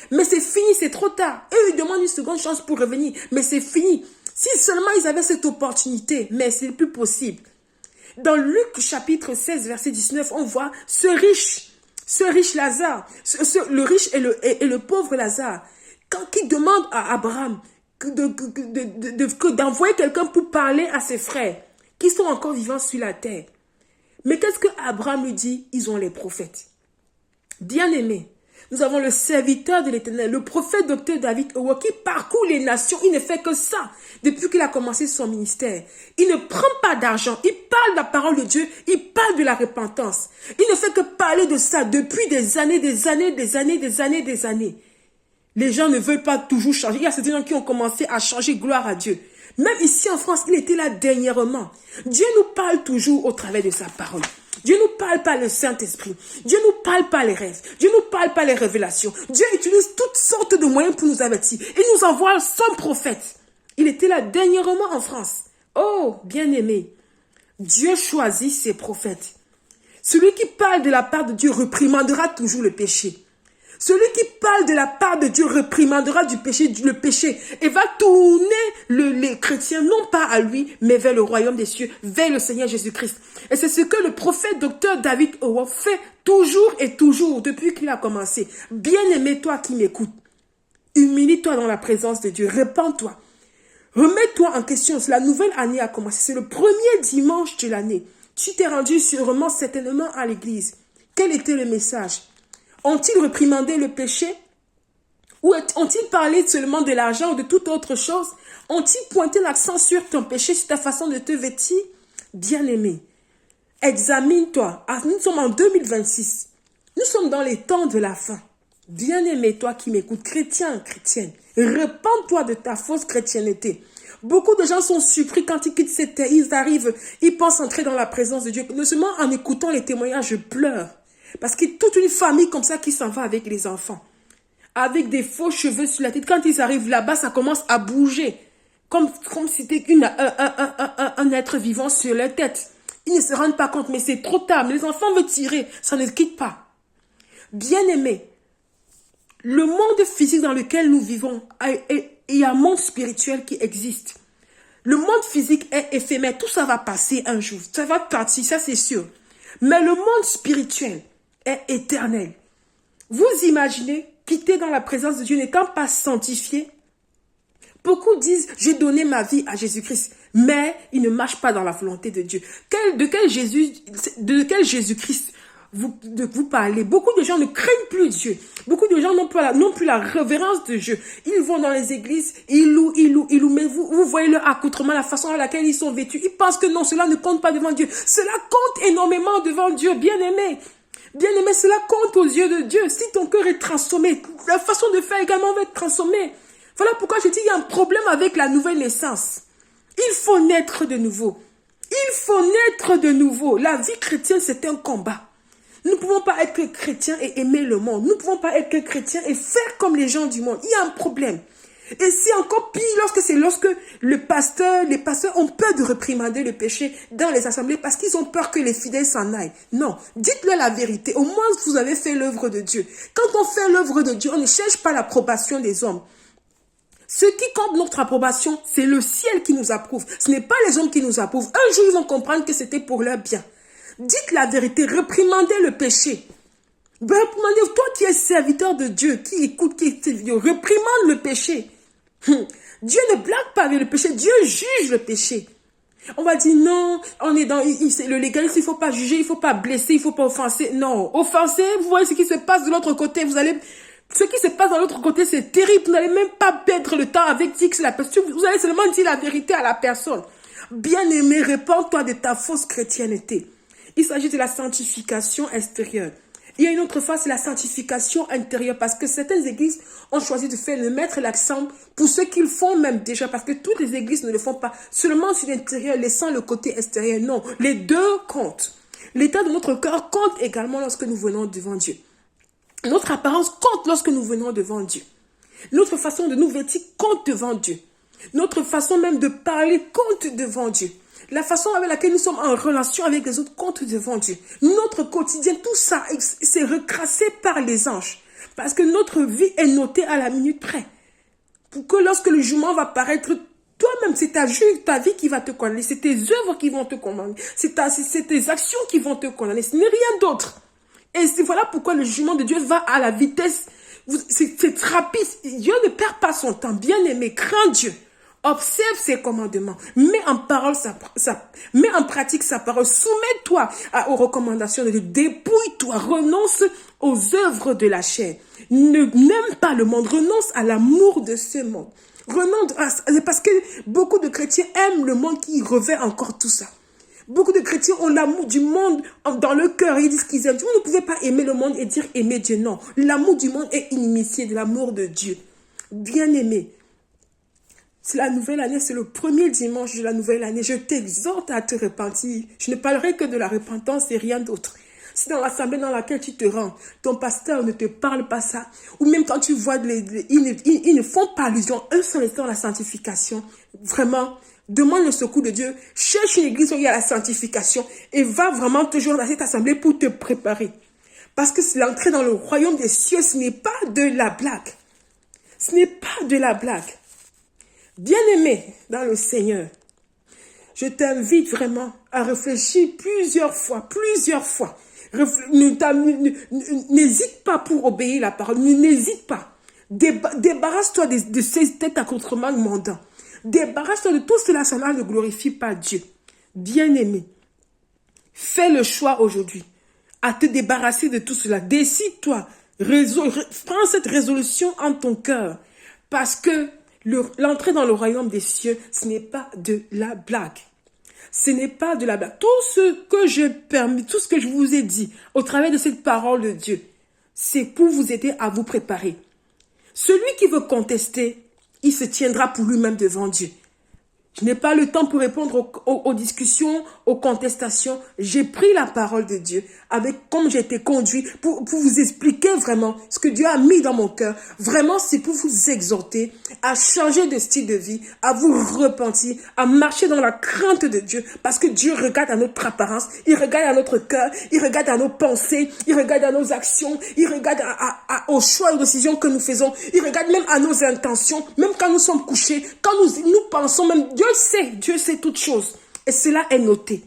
mais c'est fini, c'est trop tard. Eux, ils demandent une seconde chance pour revenir, mais c'est fini. Si seulement ils avaient cette opportunité, mais c'est plus possible. Dans Luc chapitre 16, verset 19, on voit ce riche Lazare, le riche et le pauvre Lazare, qui demande à Abraham d'envoyer quelqu'un pour parler à ses frères qui sont encore vivants sur la terre. Mais qu'est-ce que Abraham lui dit? Ils ont les prophètes. Bien-aimés, nous avons le serviteur de l'Éternel, le prophète docteur David Owo, qui parcourt les nations. Il ne fait que ça depuis qu'il a commencé son ministère. Il ne prend pas d'argent. Il parle de la parole de Dieu. Il parle de la repentance. Il ne fait que parler de ça depuis des années. Les gens ne veulent pas toujours changer. Il y a certains gens qui ont commencé à changer, gloire à Dieu. Même ici en France, il était là dernièrement. Dieu nous parle toujours au travers de sa parole. Dieu nous parle par le Saint-Esprit. Dieu nous parle par les rêves. Dieu nous parle par les révélations. Dieu utilise toutes sortes de moyens pour nous avertir. Il nous envoie son prophète. Il était là dernièrement en France. Oh, bien-aimé, Dieu choisit ses prophètes. Celui qui parle de la part de Dieu réprimandera toujours le péché. Celui qui parle de la part de Dieu réprimandera le péché et va tourner les chrétiens non pas à lui, mais vers le royaume des cieux, vers le Seigneur Jésus-Christ. Et c'est ce que le prophète docteur David Owo fait toujours et toujours depuis qu'il a commencé. Bien-aimé, toi qui m'écoutes, humilie-toi dans la présence de Dieu, répands-toi. Remets-toi en question. La nouvelle année a commencé. C'est le premier dimanche de l'année. Tu t'es rendu sûrement, certainement à l'église. Quel était le message? Ont-ils réprimandé le péché? Ou ont-ils parlé seulement de l'argent ou de toute autre chose? Ont-ils pointé l'accent sur ton péché, sur ta façon de te vêtir? Bien-aimé, examine-toi. Nous sommes en 2026. Nous sommes dans les temps de la fin. Bien-aimé, toi qui m'écoutes, chrétien, chrétienne, répands-toi de ta fausse chrétienté. Beaucoup de gens sont surpris quand ils quittent cette terre. Ils arrivent, ils pensent entrer dans la présence de Dieu. Non seulement en écoutant les témoignages, je pleure. Parce qu'il y a toute une famille comme ça qui s'en va avec les enfants. Avec des faux cheveux sur la tête. Quand ils arrivent là-bas, ça commence à bouger. Comme si c'était un être vivant sur leur tête. Ils ne se rendent pas compte, mais c'est trop tard. Mais les enfants veulent tirer, ça ne quitte pas. Bien-aimés, le monde physique dans lequel nous vivons, il y a un monde spirituel qui existe. Le monde physique est éphémère. Tout ça va passer un jour. Ça va partir, ça c'est sûr. Mais le monde spirituel est éternel. Vous imaginez quitter dans la présence de Dieu n'étant pas sanctifié? Beaucoup disent, j'ai donné ma vie à Jésus-Christ, mais ils ne marchent pas dans la volonté de Dieu. De quel Jésus-Christ vous parlez? Beaucoup de gens ne craignent plus Dieu. Beaucoup de gens n'ont plus la révérence de Dieu. Ils vont dans les églises, ils louent. Mais vous voyez leur accoutrement, la façon à laquelle ils sont vêtus. Ils pensent que non, cela ne compte pas devant Dieu. Cela compte énormément devant Dieu, bien-aimé. Bien-aimé, cela compte aux yeux de Dieu. Si ton cœur est transformé, la façon de faire également va être transformée. Voilà pourquoi je dis qu'il y a un problème avec la nouvelle naissance. Il faut naître de nouveau. Il faut naître de nouveau. La vie chrétienne, c'est un combat. Nous ne pouvons pas être chrétiens et aimer le monde. Nous ne pouvons pas être chrétiens et faire comme les gens du monde. Il y a un problème. Et c'est encore pire lorsque les pasteurs ont peur de réprimander le péché dans les assemblées parce qu'ils ont peur que les fidèles s'en aillent. Non, dites-leur la vérité. Au moins, vous avez fait l'œuvre de Dieu. Quand on fait l'œuvre de Dieu, on ne cherche pas l'approbation des hommes. Ce qui compte notre approbation, c'est le ciel qui nous approuve. Ce n'est pas les hommes qui nous approuvent. Un jour, ils vont comprendre que c'était pour leur bien. Dites la vérité, réprimandez le péché. Ben, pour m'en dire, toi qui es serviteur de Dieu, qui écoute, qui est Dieu, réprimande le péché. Dieu ne blague pas avec le péché, Dieu juge le péché. On va dire non, on est dans le légalisme, il ne faut pas juger, il ne faut pas blesser, il ne faut pas offenser. Non, offenser, vous voyez ce qui se passe de l'autre côté, ce qui se passe de l'autre côté, c'est terrible, vous n'allez même pas perdre le temps avec X la personne, vous allez seulement dire la vérité à la personne. Bien-aimé, répands-toi de ta fausse chrétienté. Il s'agit de la sanctification extérieure. Il y a une autre fois, c'est la sanctification intérieure, parce que certaines églises ont choisi de mettre l'accent pour ce qu'ils font même déjà, parce que toutes les églises ne le font pas seulement sur l'intérieur, laissant le côté extérieur. Non, les deux comptent. L'état de notre cœur compte également lorsque nous venons devant Dieu. Notre apparence compte lorsque nous venons devant Dieu. Notre façon de nous vêtir compte devant Dieu. Notre façon même de parler compte devant Dieu. La façon avec laquelle nous sommes en relation avec les autres compte devant Dieu. Notre quotidien, tout ça, c'est recrassé par les anges. Parce que notre vie est notée à la minute près. Pour que lorsque le jugement va paraître, toi-même, c'est ta vie qui va te condamner. C'est tes œuvres qui vont te condamner. C'est tes actions qui vont te condamner. Ce n'est rien d'autre. Et voilà pourquoi le jugement de Dieu va à la vitesse. C'est rapide. Dieu ne perd pas son temps. Bien-aimé, crains Dieu. Observe ses commandements. Mets en pratique sa parole. Soumets-toi aux recommandations de Dieu. Dépouille-toi. Renonce aux œuvres de la chair. N'aime pas le monde. Renonce à l'amour de ce monde. Parce que beaucoup de chrétiens aiment le monde qui revêt encore tout ça. Beaucoup de chrétiens ont l'amour du monde dans le cœur. Ils disent qu'ils aiment. Vous ne pouvez pas aimer le monde et dire aimer Dieu. Non. L'amour du monde est inimitié de l'amour de Dieu. Bien-aimé. C'est la nouvelle année, c'est le premier dimanche de la nouvelle année. Je t'exhorte à te repentir. Je ne parlerai que de la repentance et rien d'autre. Si dans l'assemblée dans laquelle tu te rends, ton pasteur ne te parle pas ça, ou même quand tu vois, ils ne font pas allusion un seul instant à la sanctification, vraiment, demande le secours de Dieu, cherche une église où il y a la sanctification et va vraiment toujours dans cette assemblée pour te préparer. Parce que l'entrée dans le royaume des cieux, ce n'est pas de la blague. Ce n'est pas de la blague. Bien-aimé dans le Seigneur, je t'invite vraiment à réfléchir plusieurs fois. N'hésite pas pour obéir la parole, n'hésite pas. Débarrasse-toi de ces têtes à contremandants. Débarrasse-toi de tout cela, ça ne glorifie pas Dieu. Bien-aimé, fais le choix aujourd'hui à te débarrasser de tout cela. Décide-toi, prends cette résolution en ton cœur, parce que l'entrée dans le royaume des cieux, ce n'est pas de la blague. Ce n'est pas de la blague. Tout ce que je vous ai dit au travers de cette parole de Dieu, c'est pour vous aider à vous préparer. Celui qui veut contester, il se tiendra pour lui-même devant Dieu. Je n'ai pas le temps pour répondre aux discussions, aux contestations. J'ai pris la parole de Dieu comme j'ai été conduit pour vous expliquer vraiment ce que Dieu a mis dans mon cœur. Vraiment, c'est pour vous exhorter à changer de style de vie, à vous repentir, à marcher dans la crainte de Dieu. Parce que Dieu regarde à notre apparence, il regarde à notre cœur, il regarde à nos pensées, il regarde à nos actions, il regarde aux choix et aux décisions que nous faisons, il regarde même à nos intentions, même quand nous sommes couchés, quand nous pensons même. Dieu sait toutes choses. Et cela est noté.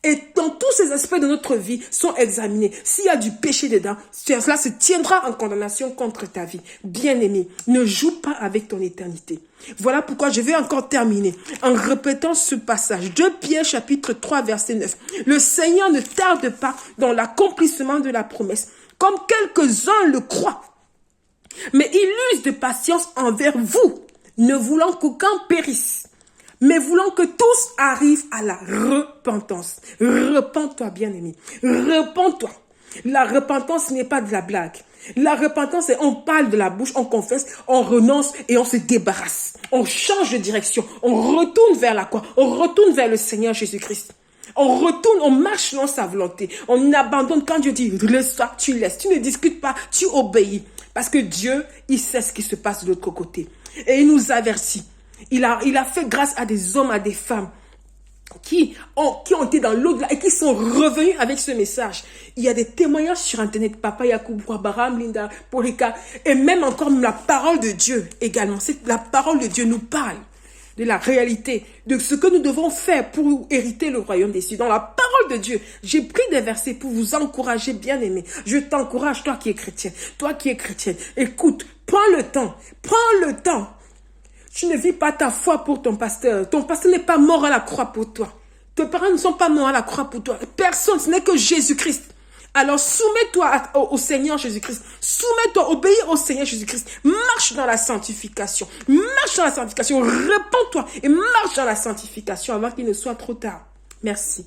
Et dans tous ces aspects de notre vie sont examinés. S'il y a du péché dedans, cela se tiendra en condamnation contre ta vie. Bien-aimé, ne joue pas avec ton éternité. Voilà pourquoi je vais encore terminer en répétant ce passage. 2 Pierre chapitre 3 verset 9. Le Seigneur ne tarde pas dans l'accomplissement de la promesse, comme quelques-uns le croient. Mais il use de patience envers vous, ne voulant qu'aucun périsse, mais voulant que tous arrivent à la repentance. Repends-toi, bien-aimé. Repends-toi. La repentance n'est pas de la blague. La repentance, c'est on parle de la bouche, on confesse, on renonce et on se débarrasse. On change de direction. On retourne vers la croix. On retourne vers le Seigneur Jésus-Christ. On retourne, on marche dans sa volonté. On abandonne quand Dieu dit laisse-toi, tu laisses. Tu ne discutes pas, tu obéis. Parce que Dieu, il sait ce qui se passe de l'autre côté. Et il nous avertit. Il a fait grâce à des hommes, à des femmes qui ont été dans l'au-delà et qui sont revenus avec ce message. Il y a des témoignages sur Internet. Papa Yacoub, Baram, Linda, Porika, et même encore la parole de Dieu également. La parole de Dieu nous parle de la réalité, de ce que nous devons faire pour hériter le royaume des cieux. Dans la parole parole de Dieu. J'ai pris des versets pour vous encourager, bien aimé. Je t'encourage, toi qui es chrétien, toi qui es chrétienne. Écoute, prends le temps. Tu ne vis pas ta foi pour ton pasteur. Ton pasteur n'est pas mort à la croix pour toi. Tes parents ne sont pas morts à la croix pour toi. Personne, ce n'est que Jésus-Christ. Alors soumets-toi au Seigneur Jésus-Christ. Soumets-toi, obéis au Seigneur Jésus-Christ. Marche dans la sanctification. Marche dans la sanctification. Répands-toi et marche dans la sanctification avant qu'il ne soit trop tard. Merci.